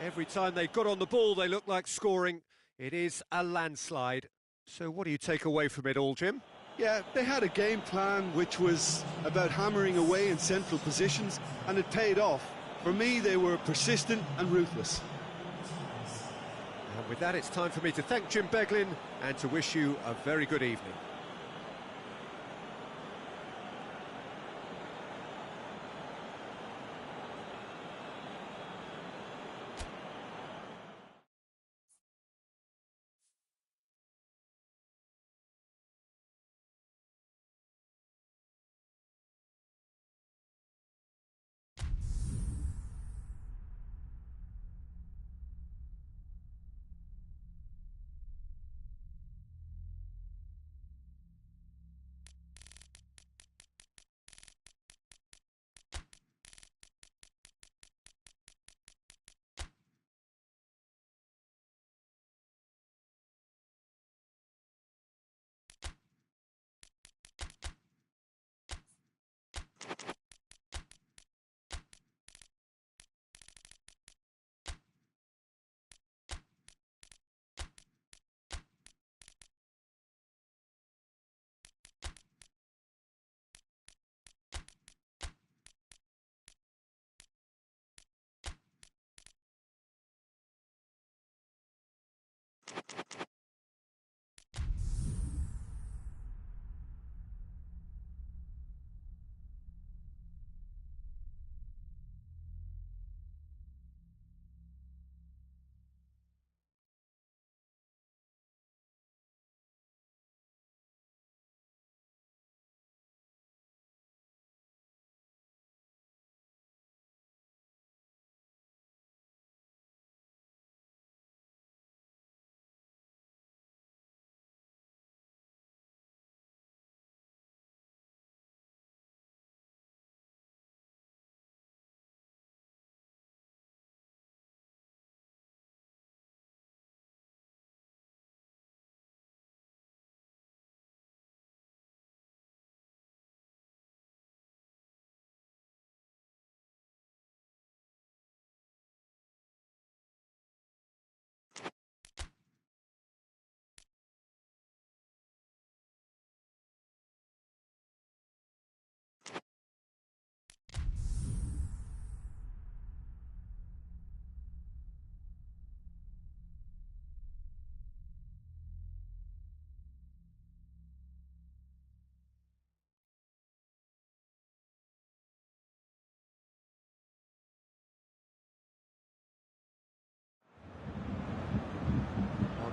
Every time they got on the ball, they looked like scoring. It is a landslide. So what do you take away from it all, Jim? Yeah, they had a game plan which was about hammering away in central positions, and it paid off. For me, they were persistent and ruthless. And with that, it's time for me to thank Jim Beglin and to wish you a very good evening.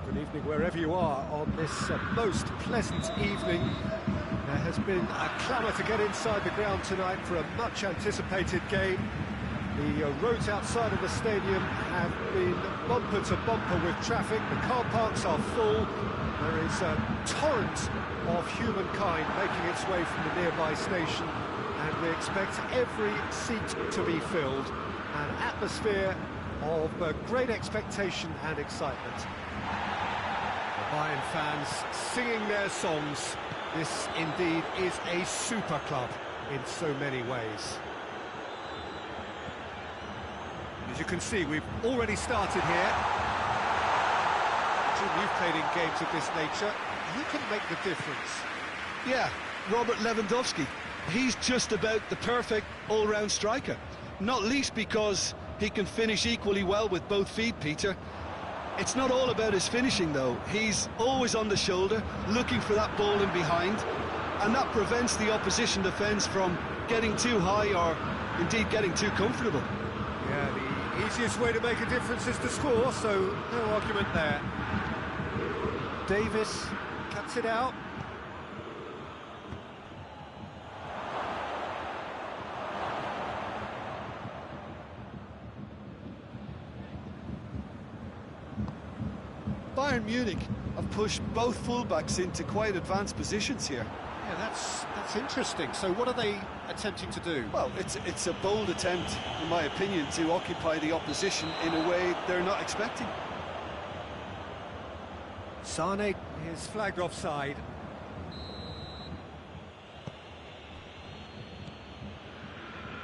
Good evening wherever you are on this most pleasant evening. There has been a clamour to get inside the ground tonight for a much anticipated game. The roads outside of the stadium have been bumper to bumper with traffic. The car parks are full. There is a torrent of humankind making its way from the nearby station, and we expect every seat to be filled. An atmosphere of great expectation and excitement. Bayern fans singing their songs. This indeed is a super club in so many ways. As you can see, we've already started here. Jim, you've played in games of this nature. Who can make the difference? Yeah, Robert Lewandowski. He's just about the perfect all-round striker. Not least because he can finish equally well with both feet, Peter. It's not all about his finishing, though. He's always on the shoulder, looking for that ball in behind, and that prevents the opposition defence from getting too high or, indeed, getting too comfortable. Yeah, the easiest way to make a difference is to score, so no argument there. Davis cuts it out. Bayern Munich have pushed both fullbacks into quite advanced positions here. Yeah, that's interesting. So what are they attempting to do? Well, it's a bold attempt, in my opinion, to occupy the opposition in a way they're not expecting. Sane is flagged offside.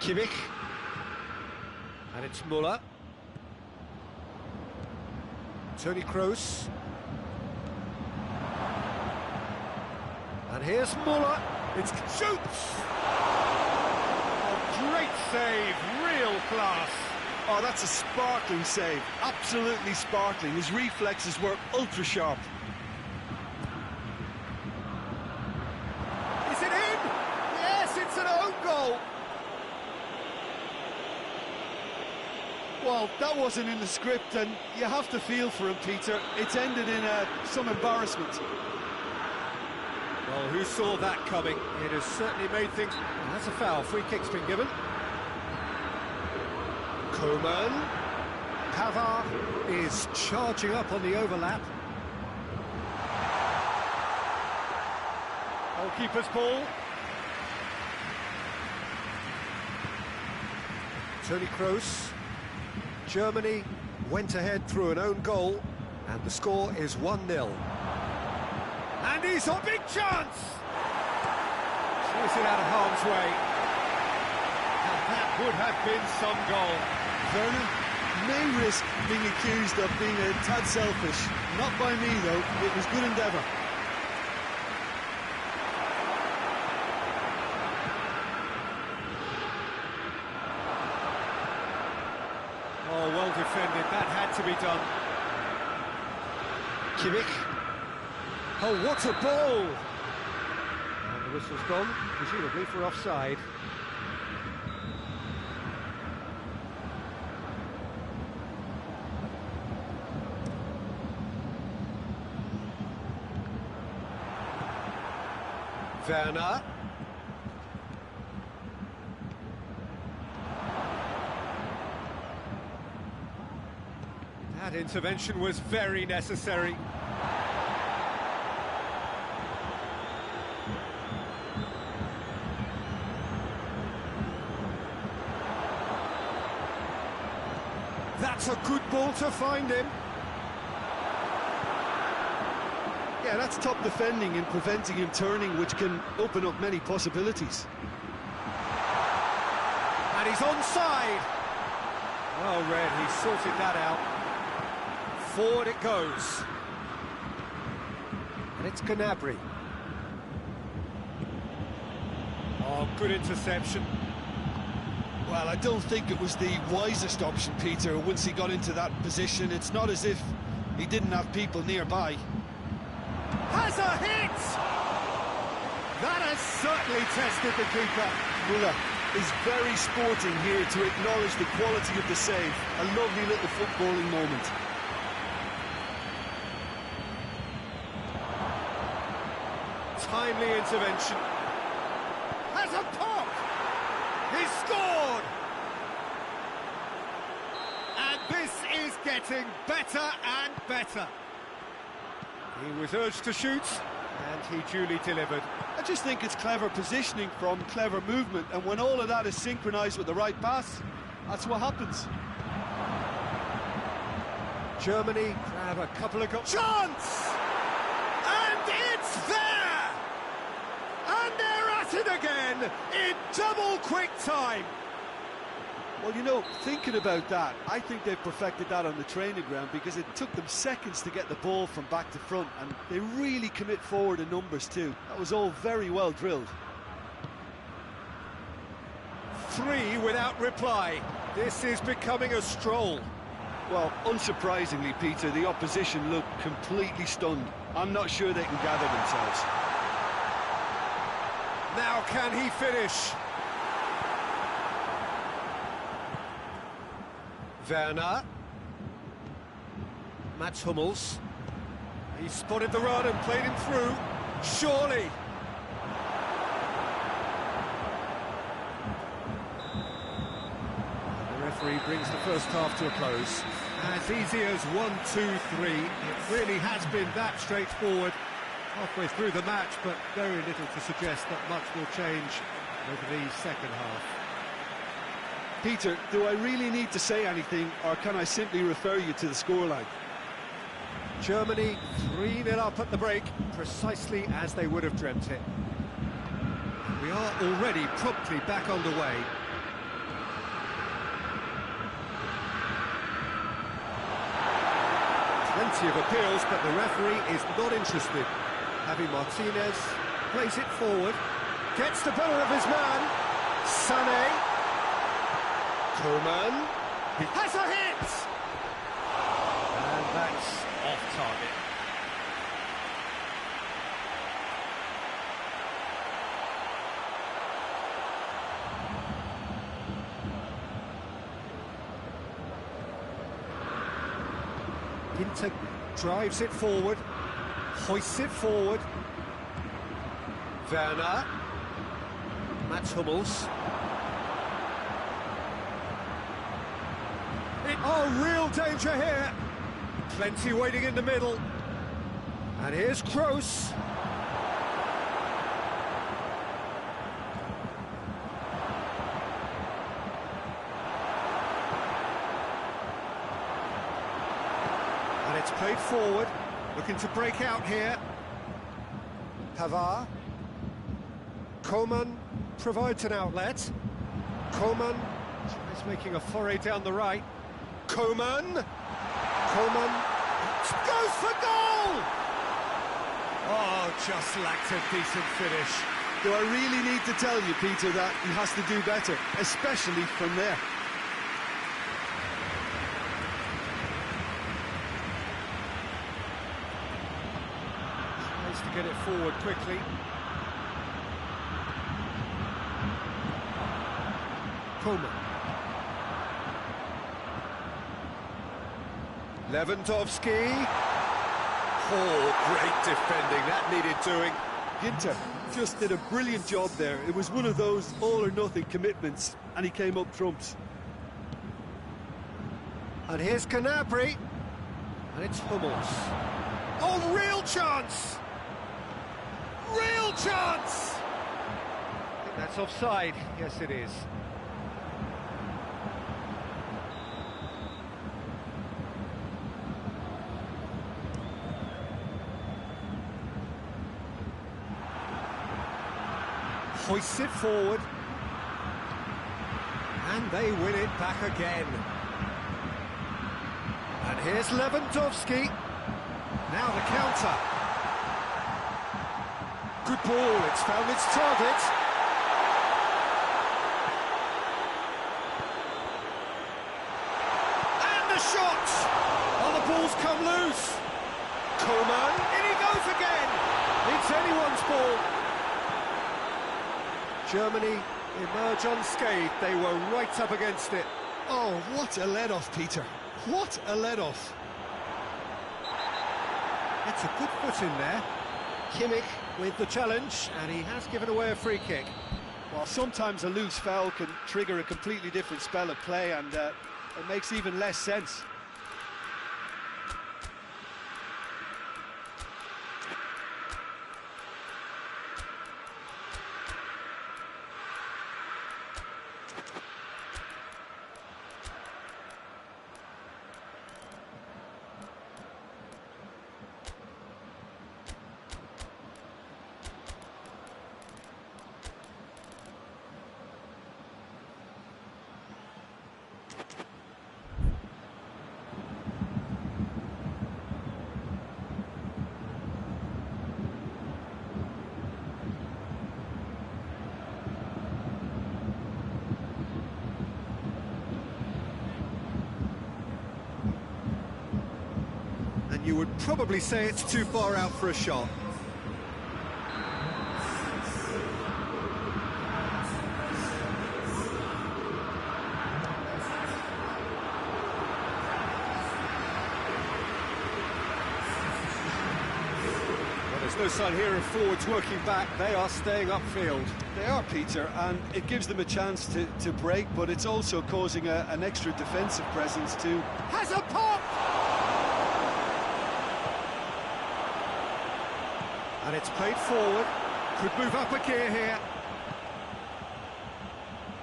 Kimmich. And it's Müller. Toni Kroos. And here's Müller. It's shoots! A great save, real class. Oh, that's a sparkling save. Absolutely sparkling. His reflexes were ultra sharp. Is it in? Yes, it's an own goal. Well, that wasn't in the script, and you have to feel for him, Peter. It's ended in some embarrassment. Well, who saw that coming? It has certainly made things... Well, that's a foul. Free kick's been given. Coman. Pavard is charging up on the overlap. Goalkeeper's ball. Toni Kroos. Germany went ahead through an own goal, and the score is 1-0. And he's a big chance! Clears it out of harm's way. And that would have been some goal. Werner may risk being accused of being a tad selfish. Not by me, though. It was good endeavour. Oh, well defended. That had to be done. Kimmich. Oh, what a ball! And the whistle's gone, presumably for offside. Werner. That intervention was very necessary. That's a good ball to find him. Yeah, that's top defending and preventing him turning, which can open up many possibilities. And he's onside. Well read, he sorted that out. Forward it goes. And it's Gnabry. Oh, good interception. Well, I don't think it was the wisest option, Peter, once he got into that position. It's not as if he didn't have people nearby. Has a hit! That has certainly tested the keeper. Müller is very sporting here to acknowledge the quality of the save. A lovely little footballing moment. Timely intervention. Has a pop! He's scored! And this is getting better and better. He was urged to shoot, and he duly delivered. I just think it's clever positioning from clever movement, and when all of that is synchronised with the right pass, that's what happens. Germany grab a couple of goals. Chance! And it's there! And they're at it again in double quick time. Well, you know, thinking about that, I think they've perfected that on the training ground because it took them seconds to get the ball from back to front, and they really commit forward in numbers too. That was all very well drilled. 3 without reply. This is becoming a stroll. Well, unsurprisingly, Peter, the opposition look completely stunned. I'm not sure they can gather themselves. Now can he finish? Werner. Mats Hummels. He spotted the run and played him through. Surely. The referee brings the first half to a close. as easy as 1, 2, 3. It really has been that straightforward halfway through the match, but very little to suggest that much will change over the second half. Peter, do I really need to say anything, or can I simply refer you to the scoreline? Germany 3-0 up at the break, precisely as they would have dreamt it. We are already promptly back underway. Plenty of appeals, but the referee is not interested. Javi Martinez plays it forward, gets the better of his man. Sané. Coman. He has a hit! And that's off target. Ginter drives it forward, hoists it forward. Werner. Mats Hummels. Oh, real danger here. Plenty waiting in the middle. And here's Kroos. And it's played forward, looking to break out here. Pavard. Coman provides an outlet. Coman tries making a foray down the right. Coman goes for goal! Oh, just lacked a decent finish. Do I really need to tell you, Peter, that he has to do better, especially from there? Tries to get it forward quickly. Coman. Lewandowski. Oh, great defending, that needed doing. Ginter just did a brilliant job there. It was one of those all-or-nothing commitments, and he came up trumps. And here's Gnabry. And it's Hummels. Oh, real chance! Real chance! I think that's offside. Yes, it is. Hoists it forward, and they win it back again. And here's Lewandowski. Now the counter. Good ball, it's found its target. And the shot! Oh, the ball's come loose. Coman, in he goes again. It's anyone's ball. Germany emerge unscathed. They were right up against it. Oh, what a let-off, Peter. What a let-off. It's a good foot in there. Kimmich with the challenge, and he has given away a free kick. Well, sometimes a loose foul can trigger a completely different spell of play, and it makes even less sense. You would probably say it's too far out for a shot. What has there's no sign here of forwards working back. They are staying upfield. They are, Peter, and it gives them a chance to break, but it's also causing an extra defensive presence too. Has a pop! And it's played forward. Could move up a gear here.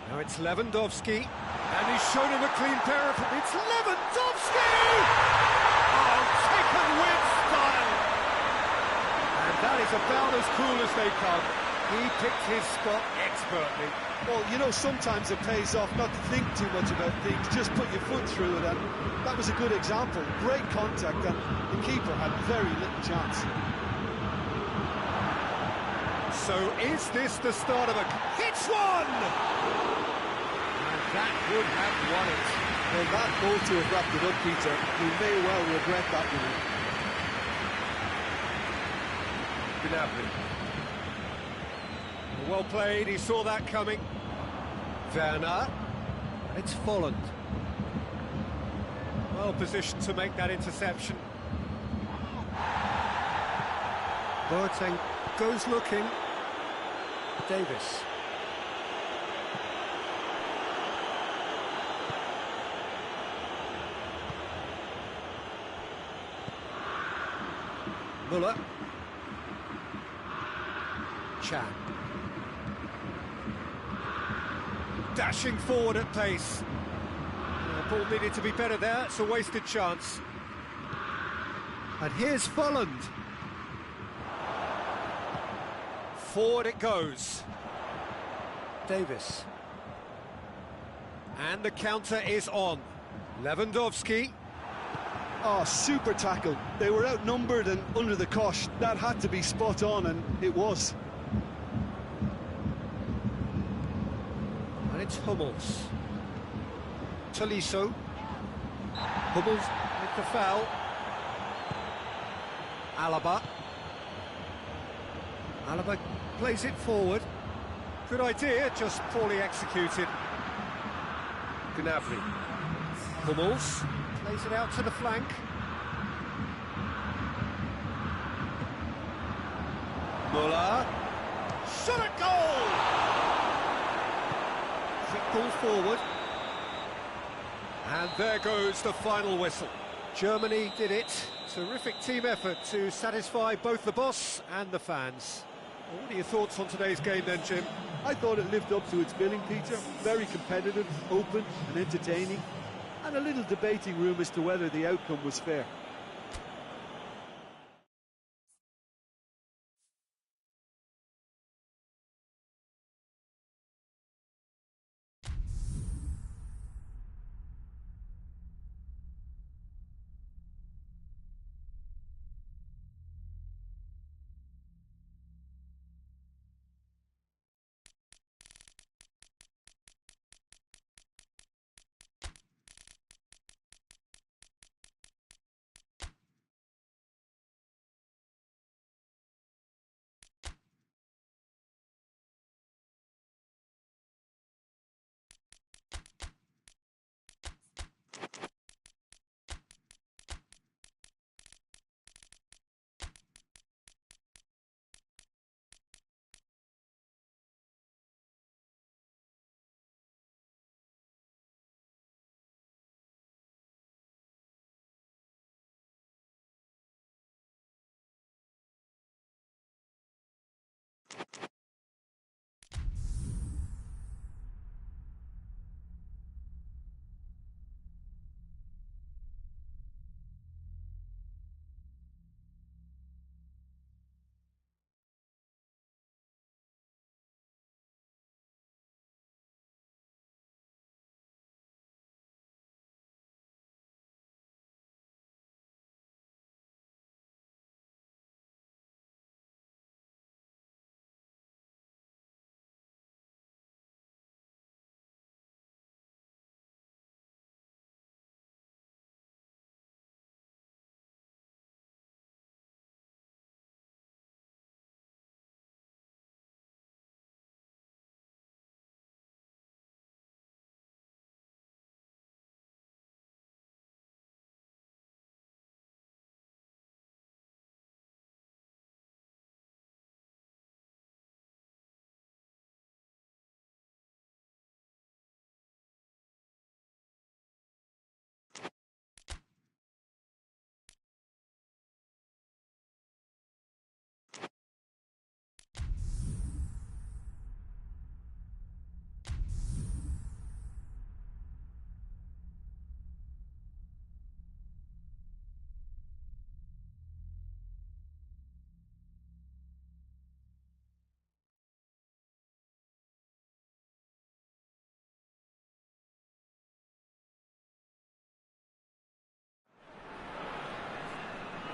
Now it's Lewandowski, and he's shown him a clean pair of... It's Lewandowski! Oh, taken with style! And that is about as cool as they come. He picked his spot expertly. Well, you know, sometimes it pays off not to think too much about things, just put your foot through it, and that was a good example. Great contact, and the keeper had very little chance. So is this the start of a... Hits one! And that would have won it. Well, that goal to have wrapped it up, Peter. He may well regret that one. Gnabry. Well played, he saw that coming. Werner. It's Folland. Well positioned to make that interception. Boateng goes looking. Davis. Muller. Chan. Dashing forward at pace. The ball needed to be better there, it's a wasted chance. And here's Folland. Forward it goes. Davis. And the counter is on. Lewandowski. Oh, super tackle. They were outnumbered and under the cosh. That had to be spot on, and it was. And it's Hummels. Tolisso. Hummels with the foul. Alaba. Alaba plays it forward. Good idea, just poorly executed. Gnabry. Hummels plays it out to the flank. Muller. Shot at goal! Quick ball forward. And there goes the final whistle. Germany did it. Terrific team effort to satisfy both the boss and the fans. What are your thoughts on today's game then, Jim? I thought it lived up to its billing, Peter. Very competitive, open and entertaining, and a little debating room as to whether the outcome was fair.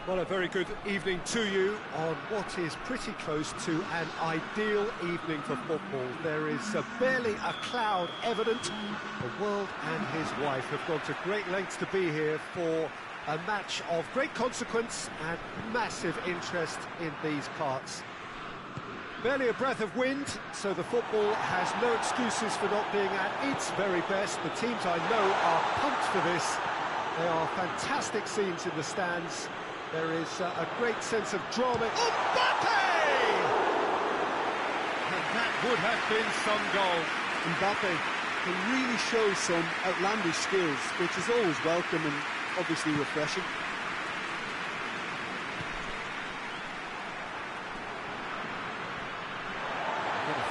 Well, a very good evening to you on what is pretty close to an ideal evening for football. There is barely a cloud evident. The world and his wife have gone to great lengths to be here for a match of great consequence and massive interest in these parts. Barely a breath of wind, so the football has no excuses for not being at its very best. The teams I know are pumped for this. They are fantastic scenes in the stands. There is a great sense of drama. Mbappe! And that would have been some goal. Mbappe can really show some outlandish skills, which is always welcome and obviously refreshing.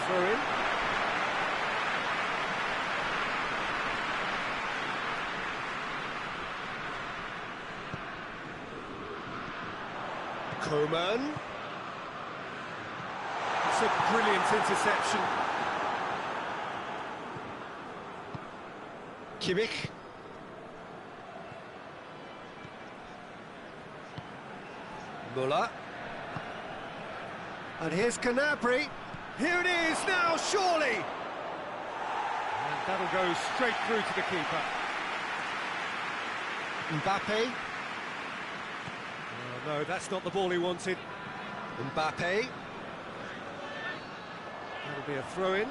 Throw in. Coman. It's a brilliant interception. Kimmich. Muller. And here's Gnabry. Here it is now, surely! And that'll go straight through to the keeper. Mbappe. Oh, no, that's not the ball he wanted. Mbappe. That'll be a throw-in.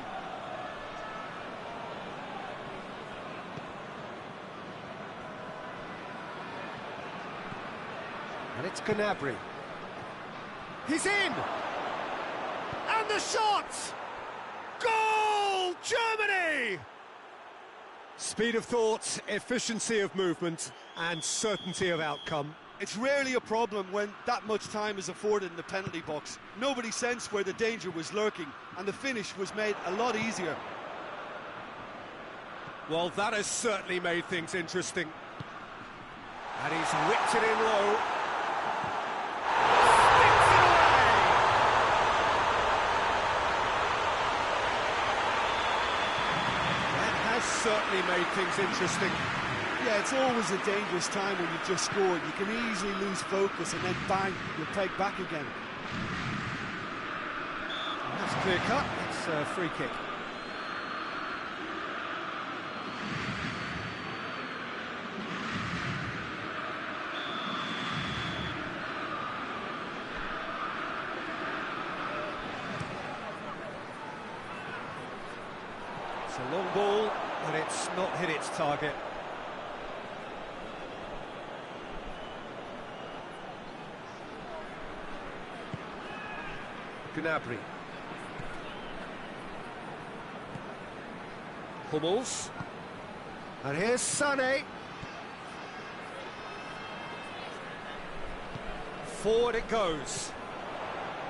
And it's Gnabry. He's in! And the shot! Goal! Germany! Speed of thought, efficiency of movement, and certainty of outcome. It's rarely a problem when that much time is afforded in the penalty box. Nobody sensed where the danger was lurking, and the finish was made a lot easier. Well, that has certainly made things interesting. And he's whipped it in low. Certainly made things interesting. Yeah, it's always a dangerous time when you've just scored. You can easily lose focus and then bang, you're pegged back again. That's clear cut. It's a free kick. It's a long ball, and it's not hit its target. Gnabry. Hummels. And here's Sané. Forward it goes.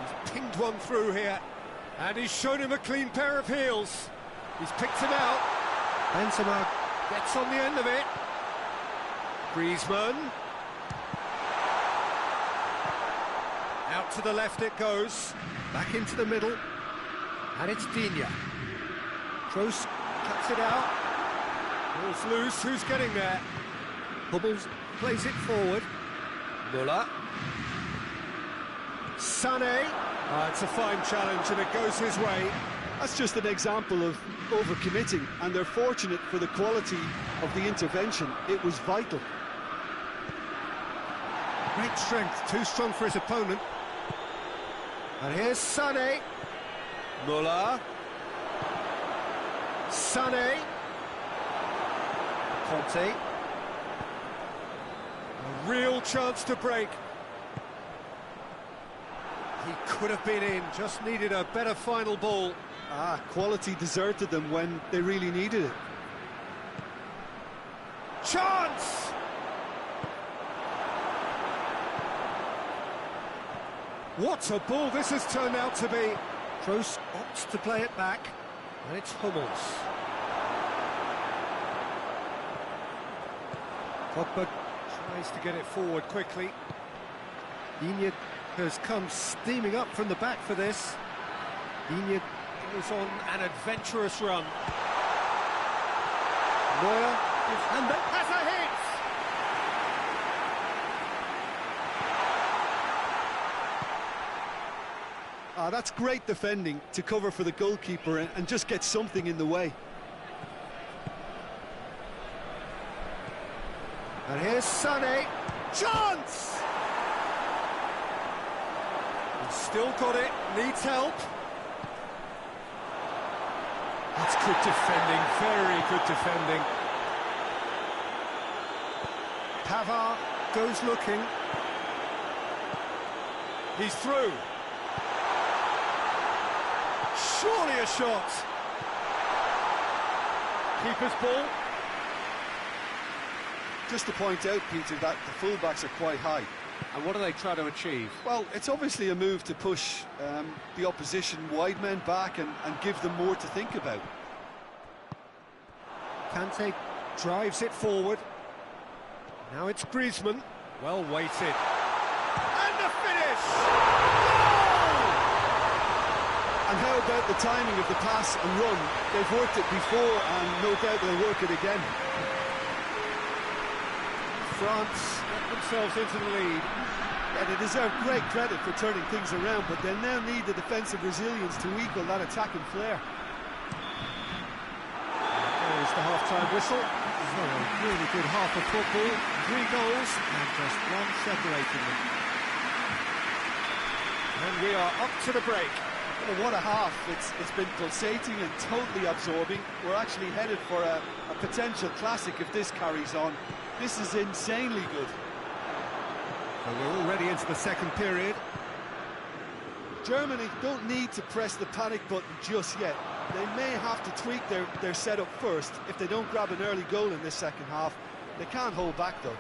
He's pinged one through here, and he's shown him a clean pair of heels. He's picked him out. Benzema gets on the end of it. Griezmann. Out to the left it goes. Back into the middle. And it's Digne. Kroos cuts it out. Ball's loose. Who's getting there? Hummels plays it forward. Muller. Sané. It's a fine challenge and it goes his way. That's just an example of overcommitting, and they're fortunate for the quality of the intervention. It was vital. Great strength, too strong for his opponent. And here's Sané. Muller. Sané. Conte. A real chance to break. He could have been in, just needed a better final ball. Quality deserted them when they really needed it. Chance! What a ball this has turned out to be. Kroos opts to play it back, and it's Hummels. Pogba tries to get it forward quickly. Digne has come steaming up from the back for this. Digne goes on an adventurous run. Neuer, and that has a hit! That's great defending to cover for the goalkeeper and just get something in the way. And here's Sané. Chance! He's still got it, needs help. That's good defending, very good defending. Pavard goes looking. He's through. Surely a shot. Keeper's ball. Just to point out, Peter, that the fullbacks are quite high. And what do they try to achieve? Well, it's obviously a move to push the opposition wide men back and give them more to think about. Kante drives it forward. Now it's Griezmann. Well weighted. And the finish! Goal! And how about the timing of the pass and run? They've worked it before and no doubt they'll work it again. France get themselves into the lead. Yeah, they deserve great credit for turning things around, but they'll now need the defensive resilience to equal that attacking flair. There's the half-time whistle. Oh, a really good half of football. 3 goals and just one separating them. And we are up to the break. Well, what a half. It's been pulsating and totally absorbing. We're actually headed for a potential classic if this carries on. This is insanely good. So we're already into the second period. Germany don't need to press the panic button just yet. They may have to tweak their setup first if they don't grab an early goal in this second half. They can't hold back though.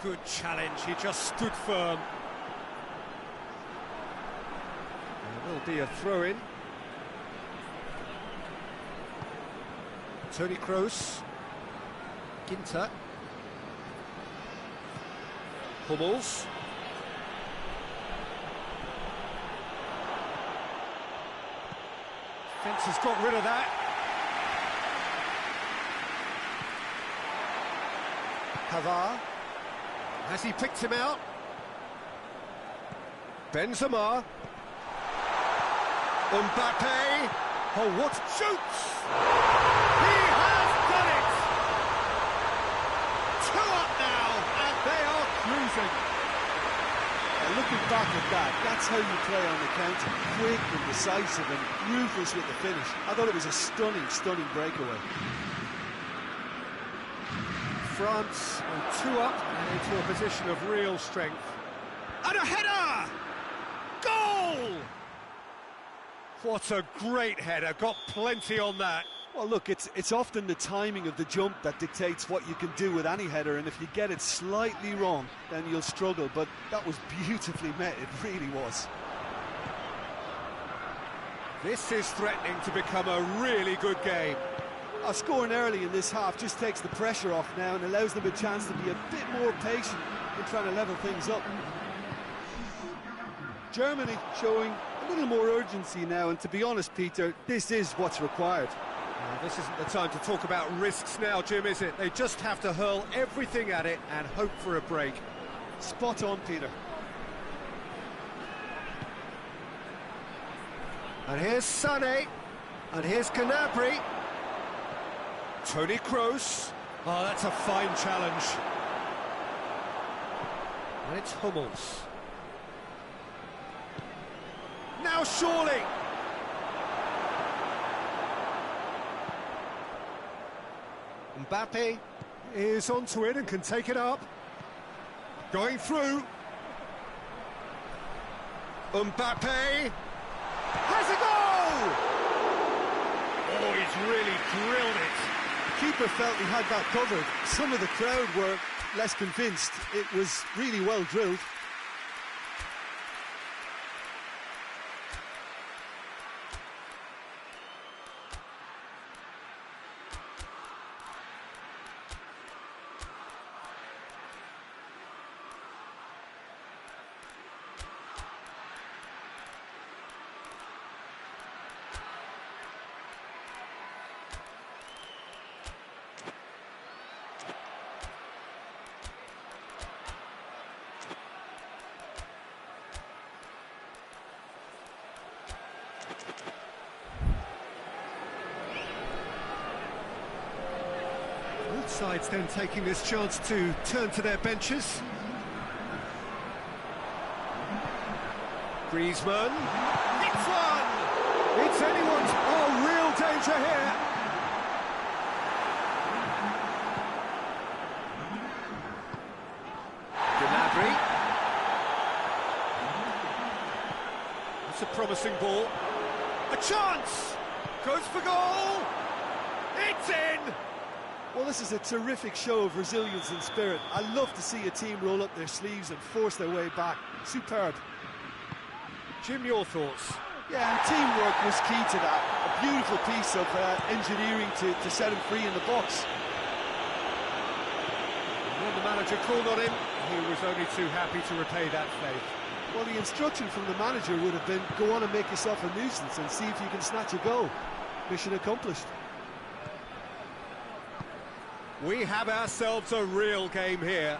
Good challenge, he just stood firm. There will be a throw-in. Toni Kroos. Ginter. Hummels. Fence has got rid of that. Pavard. Has he picked him out? Benzema. Mbappe. Oh, what shoots! He has done it! 2 up now, and they are cruising. Looking back at that, that's how you play on the counter. Quick and decisive and ruthless with the finish. I thought it was a stunning, stunning breakaway. France are 2 up and into a position of real strength. And a header! Goal! What a great header, got plenty on that. Well, look, it's often the timing of the jump that dictates what you can do with any header, and if you get it slightly wrong, then you'll struggle, but that was beautifully met, it really was. This is threatening to become a really good game. Scoring early in this half just takes the pressure off now and allows them a chance to be a bit more patient in trying to level things up. Germany showing a little more urgency now, and to be honest, Peter, this is what's required. This isn't the time to talk about risks now, Jim, is it? They just have to hurl everything at it and hope for a break. Spot on, Peter. And here's Sané, and here's Gnabry. Toni Kroos. Oh, that's a fine challenge. And it's Hummels. Now surely. Mbappe is onto it and can take it up. Going through. Mbappe has a goal! Oh, he's really drilled it. Keeper felt he had that covered. Some of the crowd were less convinced. It was really well drilled. sides then taking this chance to turn to their benches. Griezmann. It's one! It's anyone's... Oh, real danger here! Gnabry. That's a promising ball. A chance! Goes for goal! It's in! Well, this is a terrific show of resilience and spirit. I love to see a team roll up their sleeves and force their way back. Superb. Jim, your thoughts? Yeah, and teamwork was key to that. A beautiful piece of engineering to set him free in the box. When the manager called on him, he was only too happy to repay that faith. Well, the instruction from the manager would have been, go on and make yourself a nuisance and see if you can snatch a goal. Mission accomplished. We have ourselves a real game here.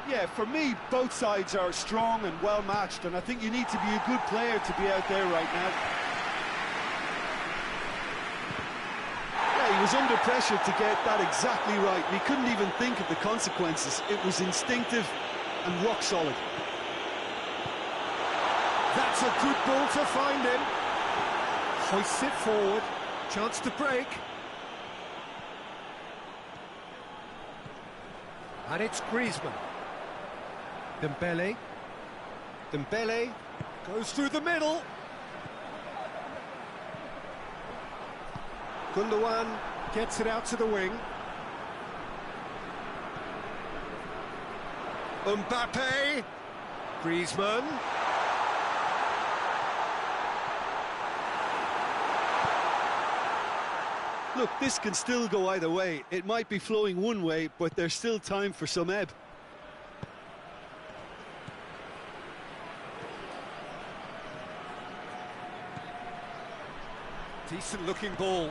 Yeah, for me, both sides are strong and well-matched, and I think you need to be a good player to be out there right now. Yeah, he was under pressure to get that exactly right, and he couldn't even think of the consequences. It was instinctive and rock solid. That's a good ball to find him. Hoists it forward. Chance to break. And it's Griezmann. Dembele. Dembele goes through the middle. Gundogan gets it out to the wing. Mbappe. Griezmann. Look, this can still go either way. It might be flowing one way, but there's still time for some ebb. Decent looking ball.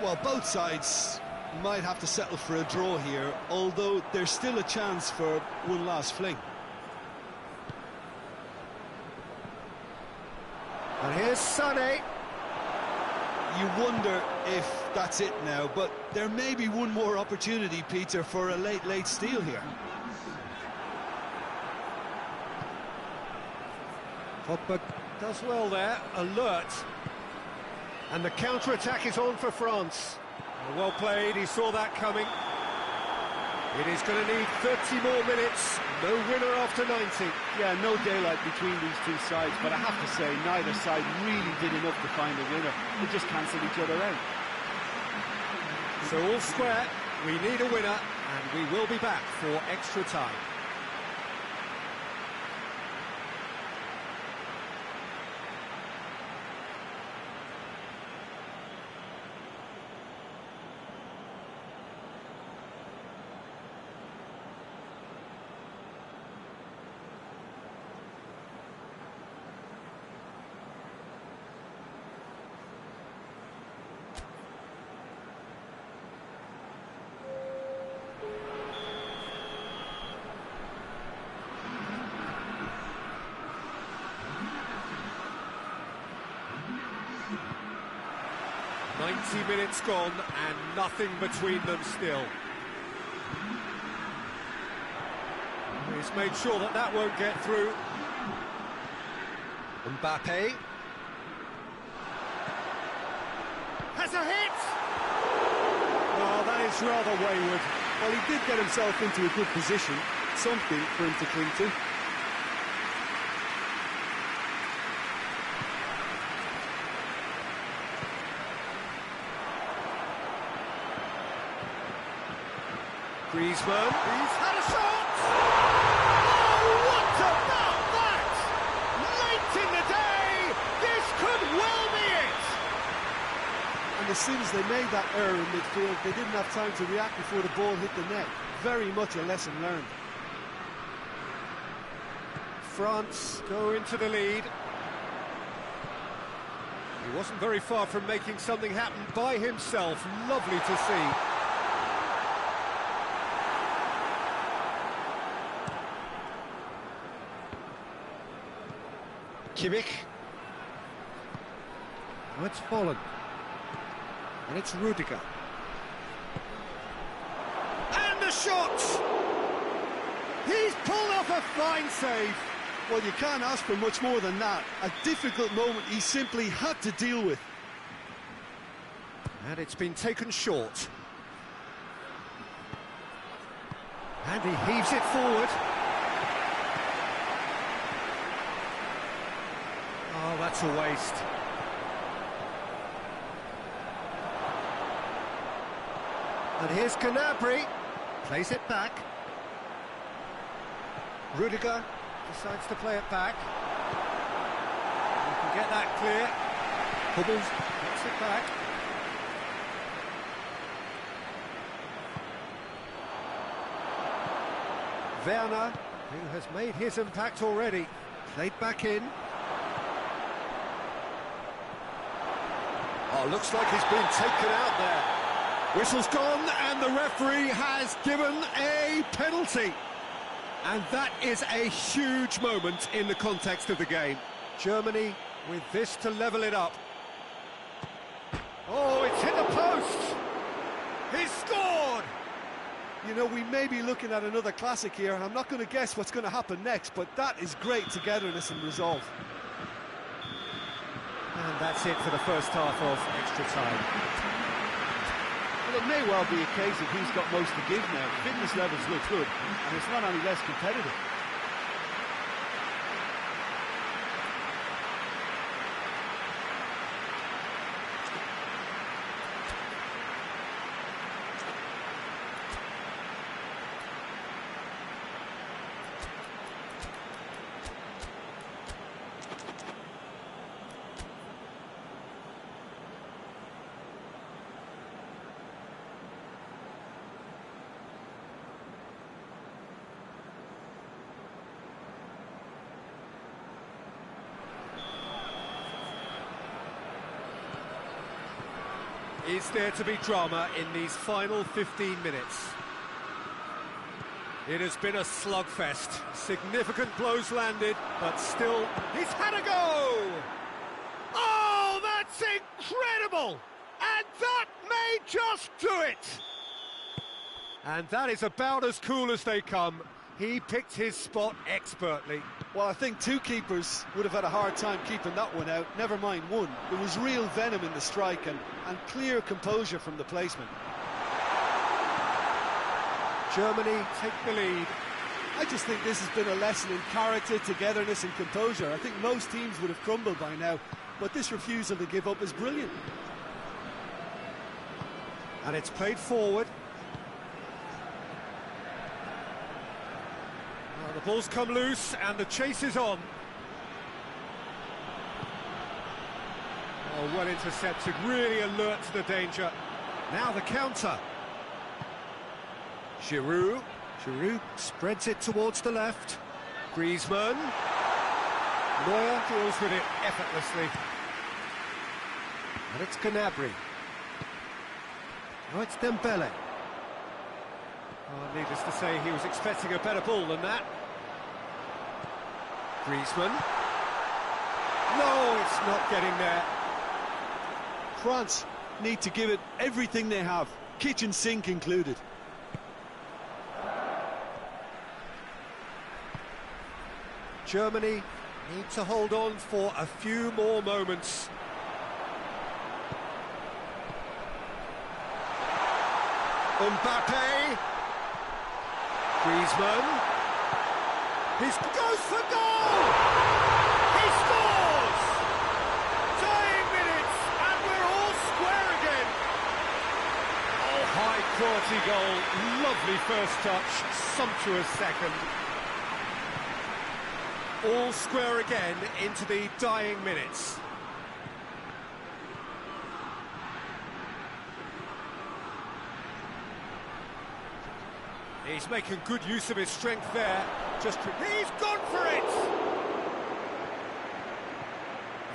Well, both sides might have to settle for a draw here, although there's still a chance for one last fling. And here's Sané. You wonder if that's it now, but there may be one more opportunity, Peter, for a late steal here. Pogba does well there, alert. And the counter-attack is on for France. Well played, he saw that coming. It is going to need 30 more minutes, no winner after 90. Yeah, no daylight between these two sides, but I have to say, neither side really did enough to find a winner. They just cancelled each other out. So all square, we need a winner, and we will be back for extra time. Minutes gone and nothing between them still. He's made sure that that won't get through. Mbappe has a hit. Oh, that is rather wayward. Well, he did get himself into a good position, something for him to cling to. Griezmann, he's had a shot! Oh, what about that? Late in the day, this could well be it! And as soon as they made that error in midfield, they didn't have time to react before the ball hit the net. Very much a lesson learned. France go into the lead. He wasn't very far from making something happen by himself. Lovely to see. Kimmich. Now it's Holland. And it's Rudiger. And the shot! He's pulled off a fine save. Well, you can't ask for much more than that. A difficult moment he simply had to deal with. And it's been taken short. And he heaves it forward. Oh, that's a waste. And here's Gnabry. Plays it back. Rudiger decides to play it back. You can get that clear. Hummels gets it back. Werner, who has made his impact already, played back in. Oh, looks like he's been taken out there. Whistle's gone, and the referee has given a penalty. And that is a huge moment in the context of the game. Germany with this to level it up. Oh, it's hit the post! He's scored! You know, we may be looking at another classic here, and I'm not going to guess what's going to happen next, but that is great togetherness and resolve. And that's it for the first half of extra time. Well, it may well be a case of he's got most to give now. Fitness levels look good, and it's not any less competitive. Is there to be drama in these final 15 minutes? It has been a slugfest. Significant blows landed, but still, he's had a go! Oh, that's incredible! And that may just do it! And that is about as cool as they come. He picked his spot expertly. Well, I think two keepers would have had a hard time keeping that one out, never mind one. There was real venom in the strike and clear composure from the placement. Germany take the lead. I just think this has been a lesson in character, togetherness and composure. I think most teams would have crumbled by now, but this refusal to give up is brilliant. And it's played forward. Well, the ball's come loose and the chase is on. Oh, well intercepted, really alert to the danger. Now the counter. Giroud spreads it towards the left. Griezmann. Neuer deals with it effortlessly. And it's Gnabry. Oh, it's Dembele. Oh, needless to say, he was expecting a better ball than that. Griezmann. No, it's not getting there. France need to give it everything they have, kitchen sink included. Germany need to hold on for a few more moments. Mbappe. Griezmann. He goes for goal! He scores! Dying minutes, and we're all square again. Oh, high quality goal. Lovely first touch, sumptuous second. All square again into the dying minutes. He's making good use of his strength there. He's gone for it!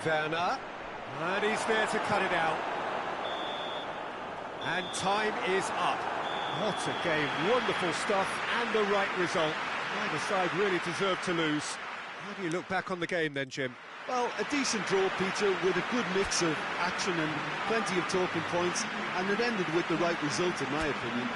Werner, and he's there to cut it out. And time is up. What a game, wonderful stuff, and the right result. Neither side really deserved to lose. How do you look back on the game then, Jim? Well, a decent draw, Peter, with a good mix of action and plenty of talking points, and it ended with the right result, in my opinion.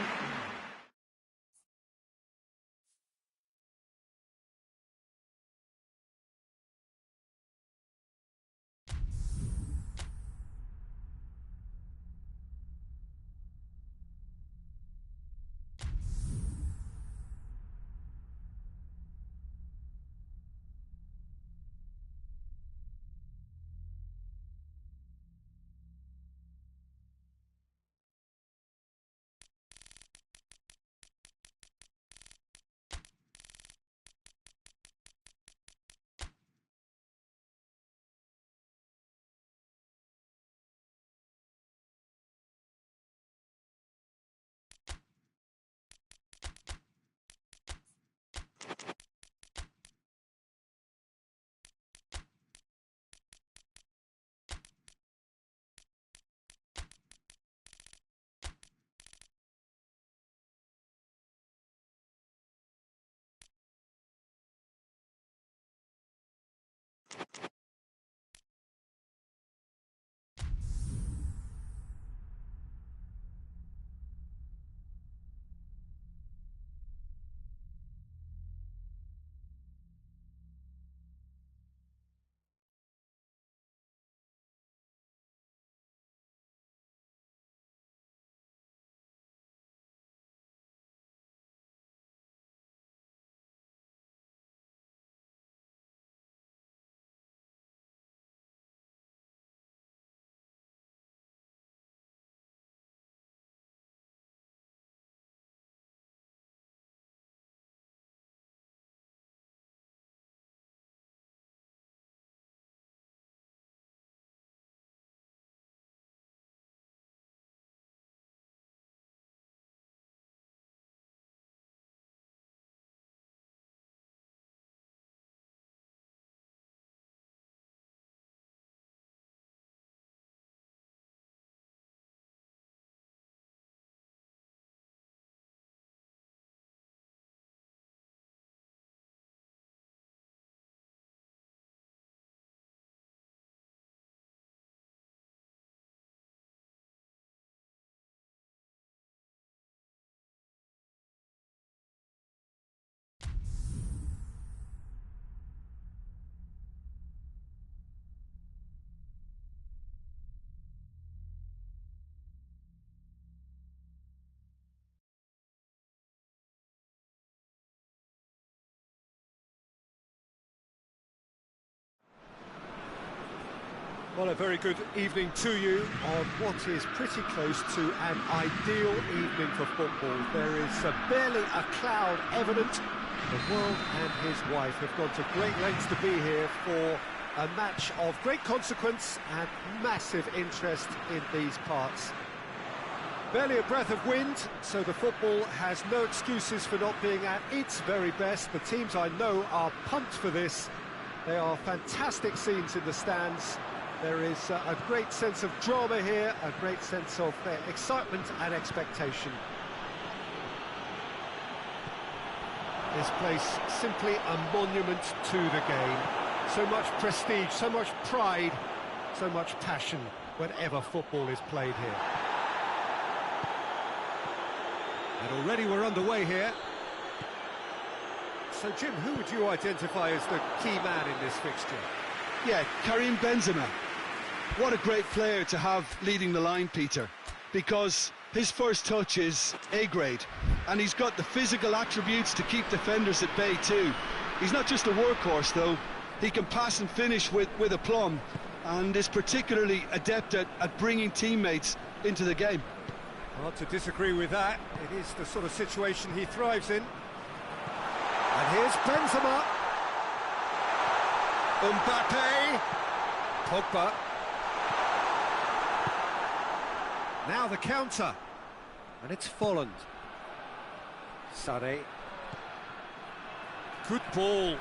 Well, a very good evening to you on what is pretty close to an ideal evening for football. There is barely a cloud evident. The world and his wife have gone to great lengths to be here for a match of great consequence and massive interest in these parts. Barely a breath of wind, so the football has no excuses for not being at its very best. The teams I know are pumped for this. They are fantastic scenes in the stands. There is a great sense of drama here, a great sense of excitement and expectation. This place simply a monument to the game. So much prestige, so much pride, so much passion whenever football is played here. And already we're underway here. So Jim, who would you identify as the key man in this fixture? Yeah, Karim Benzema. What a great player to have leading the line, Peter, because his first touch is A-grade, and he's got the physical attributes to keep defenders at bay too. He's not just a workhorse, though. He can pass and finish with aplomb, and is particularly adept at bringing teammates into the game. Hard to disagree with that. It is the sort of situation he thrives in. And here's Benzema. Mbappe. Pogba. Now the counter. And it's Folland. Sarri. Good ball.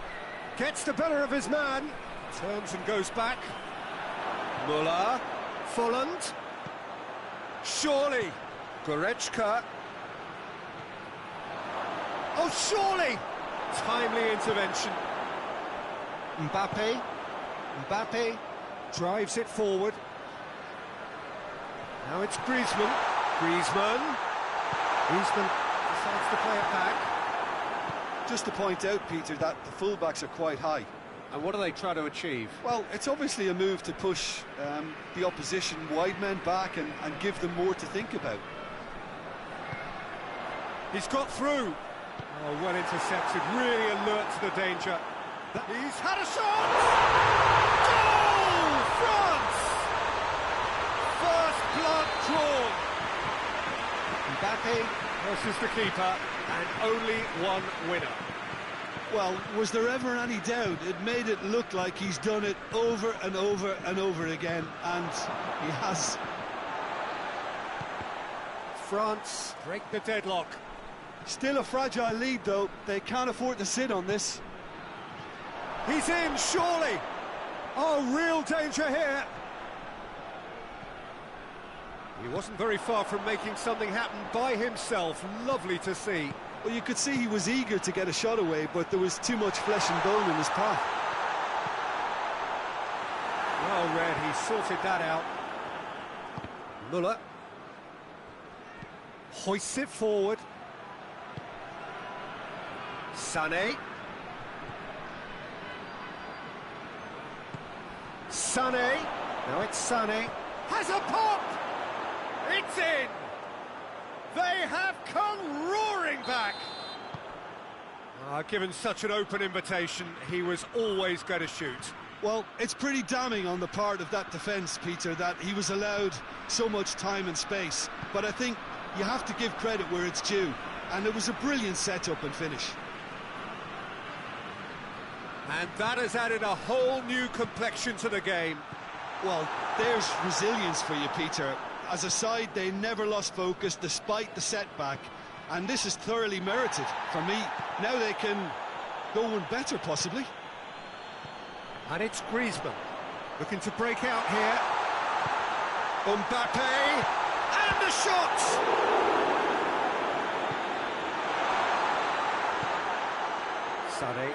Gets the better of his man. Turns and goes back. Muller. Folland. Surely. Goretzka. Oh, surely! Timely intervention. Mbappe. Mbappe drives it forward. Now it's Griezmann. Griezmann decides to play it back. Just to point out, Peter, that the fullbacks are quite high. And what do they try to achieve? Well, it's obviously a move to push the opposition wide men back and give them more to think about. He's got through. Oh, well intercepted, really alert to the danger. He's had a shot! Goal! France! First blood drawn. Mbappe versus the keeper, and only one winner. Well, was there ever any doubt? It made it look like he's done it over and over and over again, and he has. France break the deadlock. Still a fragile lead, though. They can't afford to sit on this. He's in, surely. Oh, real danger here. He wasn't very far from making something happen by himself. Lovely to see. Well, you could see he was eager to get a shot away, but there was too much flesh and bone in his path. Well read, he sorted that out. Muller hoists it forward. Sané. Sané. Now it's Sané. Has a pop! It's in! They have come roaring back! Given such an open invitation, he was always going to shoot. Well, it's pretty damning on the part of that defence, Peter, that he was allowed so much time and space. But I think you have to give credit where it's due. And it was a brilliant set-up and finish. And that has added a whole new complexion to the game. Well, there's resilience for you, Peter. As a side, they never lost focus despite the setback, and this is thoroughly merited. For me, now they can go one better, possibly. And it's Griezmann looking to break out here. Mbappe, and the shot! Sané.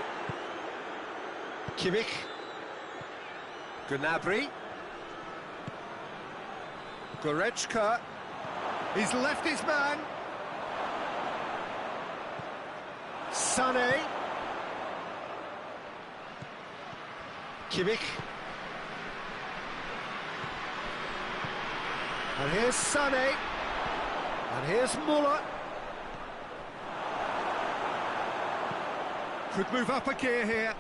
Kimmich. Gnabry. Goretzka. He's left his man. Sané. Kimmich. And here's Sané. And here's Muller. Could move up a gear here.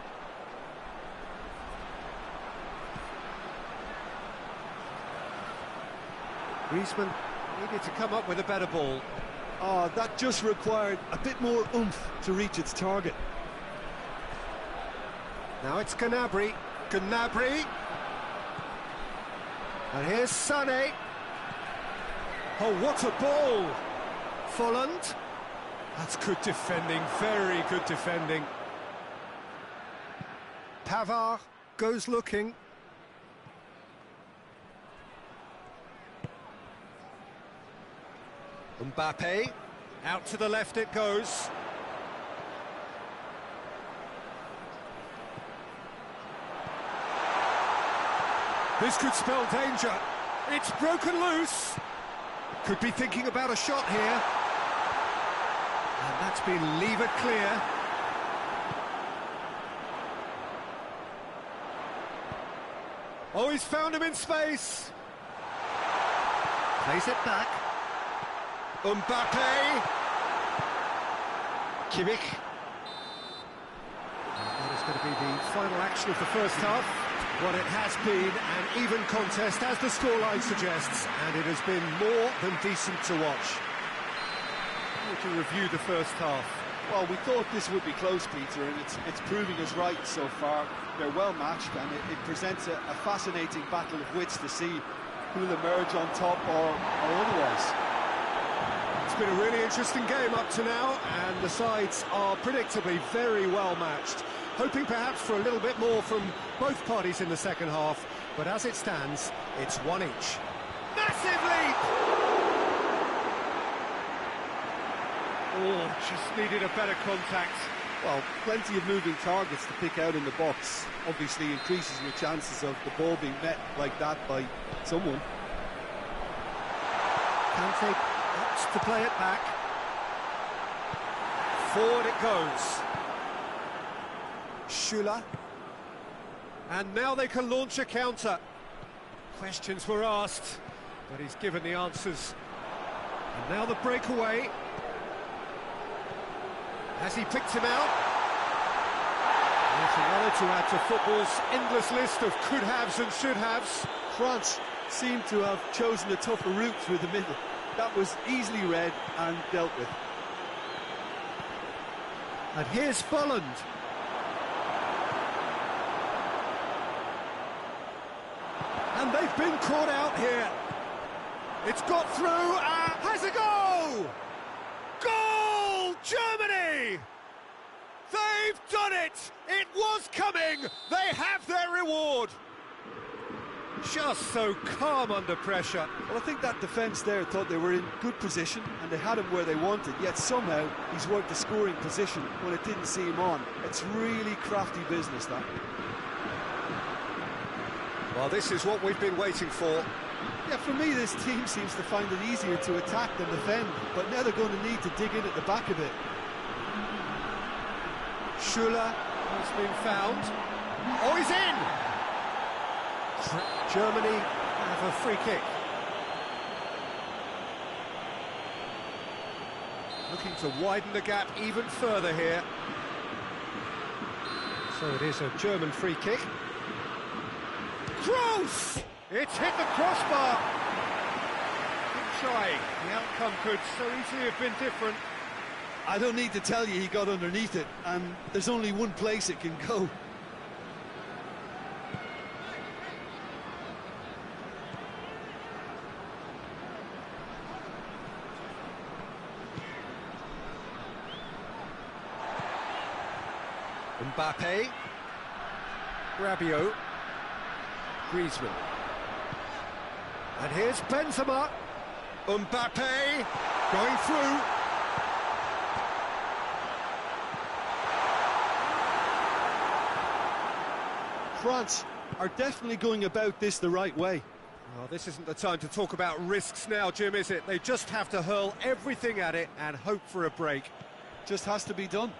Griezmann needed to come up with a better ball. Oh, that just required a bit more oomph to reach its target. Now it's Gnabry. Gnabry. And here's Sané. Oh, what a ball! Folland. That's good defending, very good defending. Pavard goes looking. Mbappe, out to the left it goes. This could spell danger. It's broken loose. Could be thinking about a shot here. And that's been levered clear. Oh, he's found him in space. Plays it back. Mbappe. Kimmich. And that is going to be the final action of the first half. What it has been an even contest, as the scoreline suggests, and it has been more than decent to watch. To review the first half. Well, we thought this would be close, Peter, and it's proving us right so far. They're well matched, and it presents a fascinating battle of wits to see who'll emerge on top or otherwise. It's been a really interesting game up to now, and the sides are predictably very well matched. Hoping perhaps for a little bit more from both parties in the second half, but as it stands, it's one each. Massive leap! Oh, just needed a better contact. Well, plenty of moving targets to pick out in the box. Obviously increases your chances of the ball being met like that by someone. Kante opts to play it back. Forward it goes. Schüller. And now they can launch a counter. Questions were asked, but he's given the answers. And now the breakaway. Has he picked him out? There's another to add to football's endless list of could-haves and should-haves. France seemed to have chosen a tougher route through the middle. That was easily read and dealt with. And here's Bolland. And they've been caught out here. It's got through and has a goal! Goal! Germany! They've done it! It was coming! They have their reward! Just so calm under pressure. Well, I think that defence there thought they were in good position and they had him where they wanted, yet somehow he's worked the scoring position when it didn't see him on. It's really crafty business, that. Well, this is what we've been waiting for. Yeah, for me, this team seems to find it easier to attack than defend, but now they're going to need to dig in at the back a bit. Schüller has been found. Oh, he's in! Germany have a free kick. Looking to widen the gap even further here. So it is a German free kick. Kroos! It's hit the crossbar. Good try. The outcome could so easily have been different. I don't need to tell you he got underneath it, and there's only one place it can go. Mbappe. Rabiot. Griezmann. And here's Benzema. Mbappe going through. France are definitely going about this the right way. Well, this isn't the time to talk about risks now, Jim, is it? They just have to hurl everything at it and hope for a break. Just has to be done.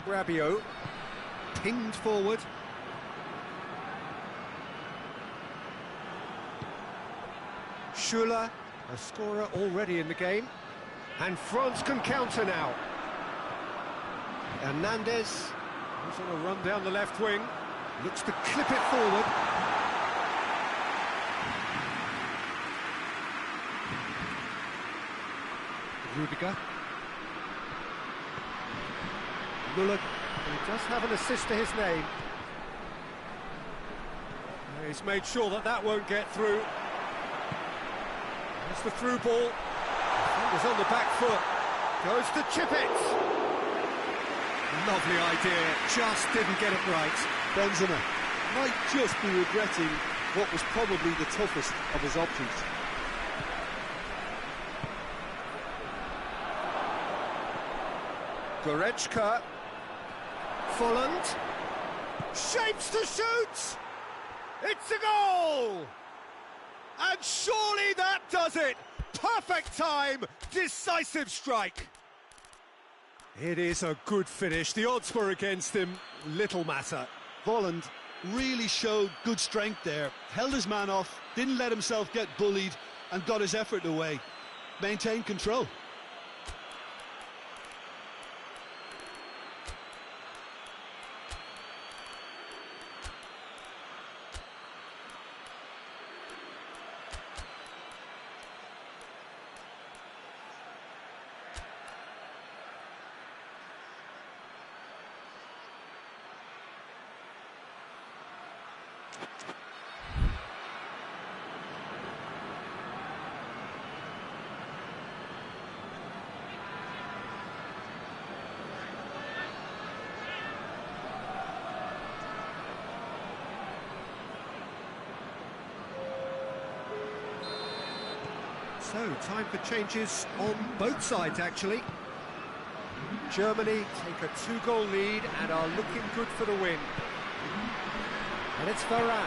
Rabiot, pinged forward. Schüller, a scorer already in the game. And France can counter now. Hernandez, who's on a run down the left wing, looks to clip it forward. Rudiger. Müller, he does have an assist to his name. He's made sure that that won't get through. That's the through ball. He's on the back foot. Goes to chip it. Lovely idea, just didn't get it right. Benzema might just be regretting what was probably the toughest of his options. Goretzka. Folland. Shapes to shoot! It's a goal! And surely that does it! Perfect time, decisive strike. It is a good finish. The odds were against him, little matter. Volland really showed good strength there, held his man off, didn't let himself get bullied, and got his effort away. Maintained control. So, time for changes on both sides, actually. Germany take a 2-goal lead and are looking good for the win. And it's Varane.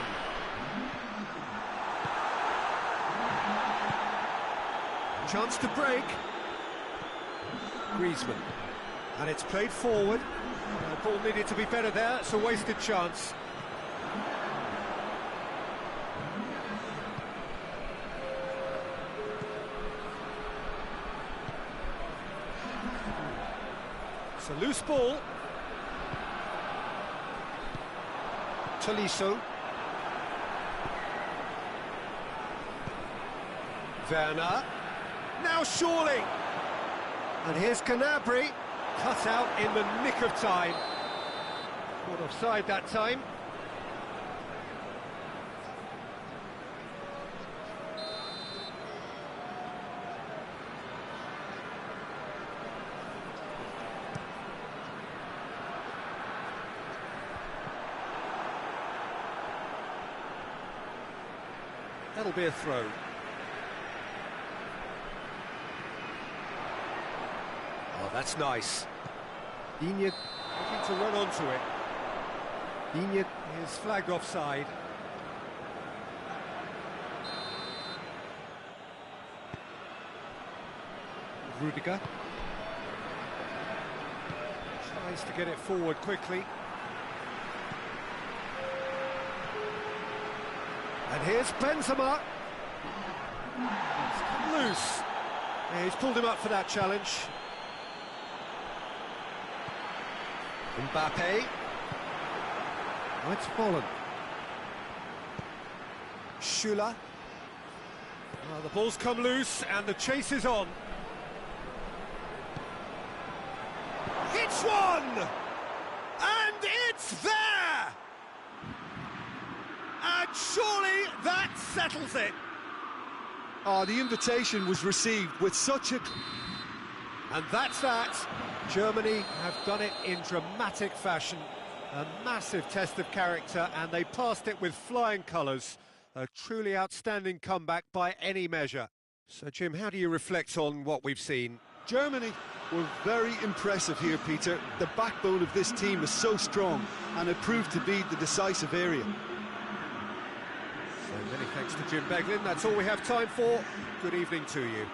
Chance to break. Griezmann. And it's played forward. The ball needed to be better there. It's a wasted chance. It's a loose ball. Tolisso. Werner. Now surely. And here's Gnabry. Cut out in the nick of time. Caught offside that time. That'll be a throw. Oh, that's nice. Digne looking to run onto it. Digne is flagged offside. Rudiger tries to get it forward quickly. And here's Benzema. He's come loose. Yeah, he's pulled him up for that challenge. Mbappe. Oh, it's fallen. Schüller. Oh, the ball's come loose and the chase is on. It's one! And it's there! And surely that settles it. Oh, the invitation was received with such a... And that's that. Germany have done it in dramatic fashion. A massive test of character, and they passed it with flying colours. A truly outstanding comeback by any measure. So, Jim, how do you reflect on what we've seen? Germany were very impressive here, Peter. The backbone of this team is so strong, and it proved to be the decisive area. So many thanks to Jim Beglin. That's all we have time for. Good evening to you.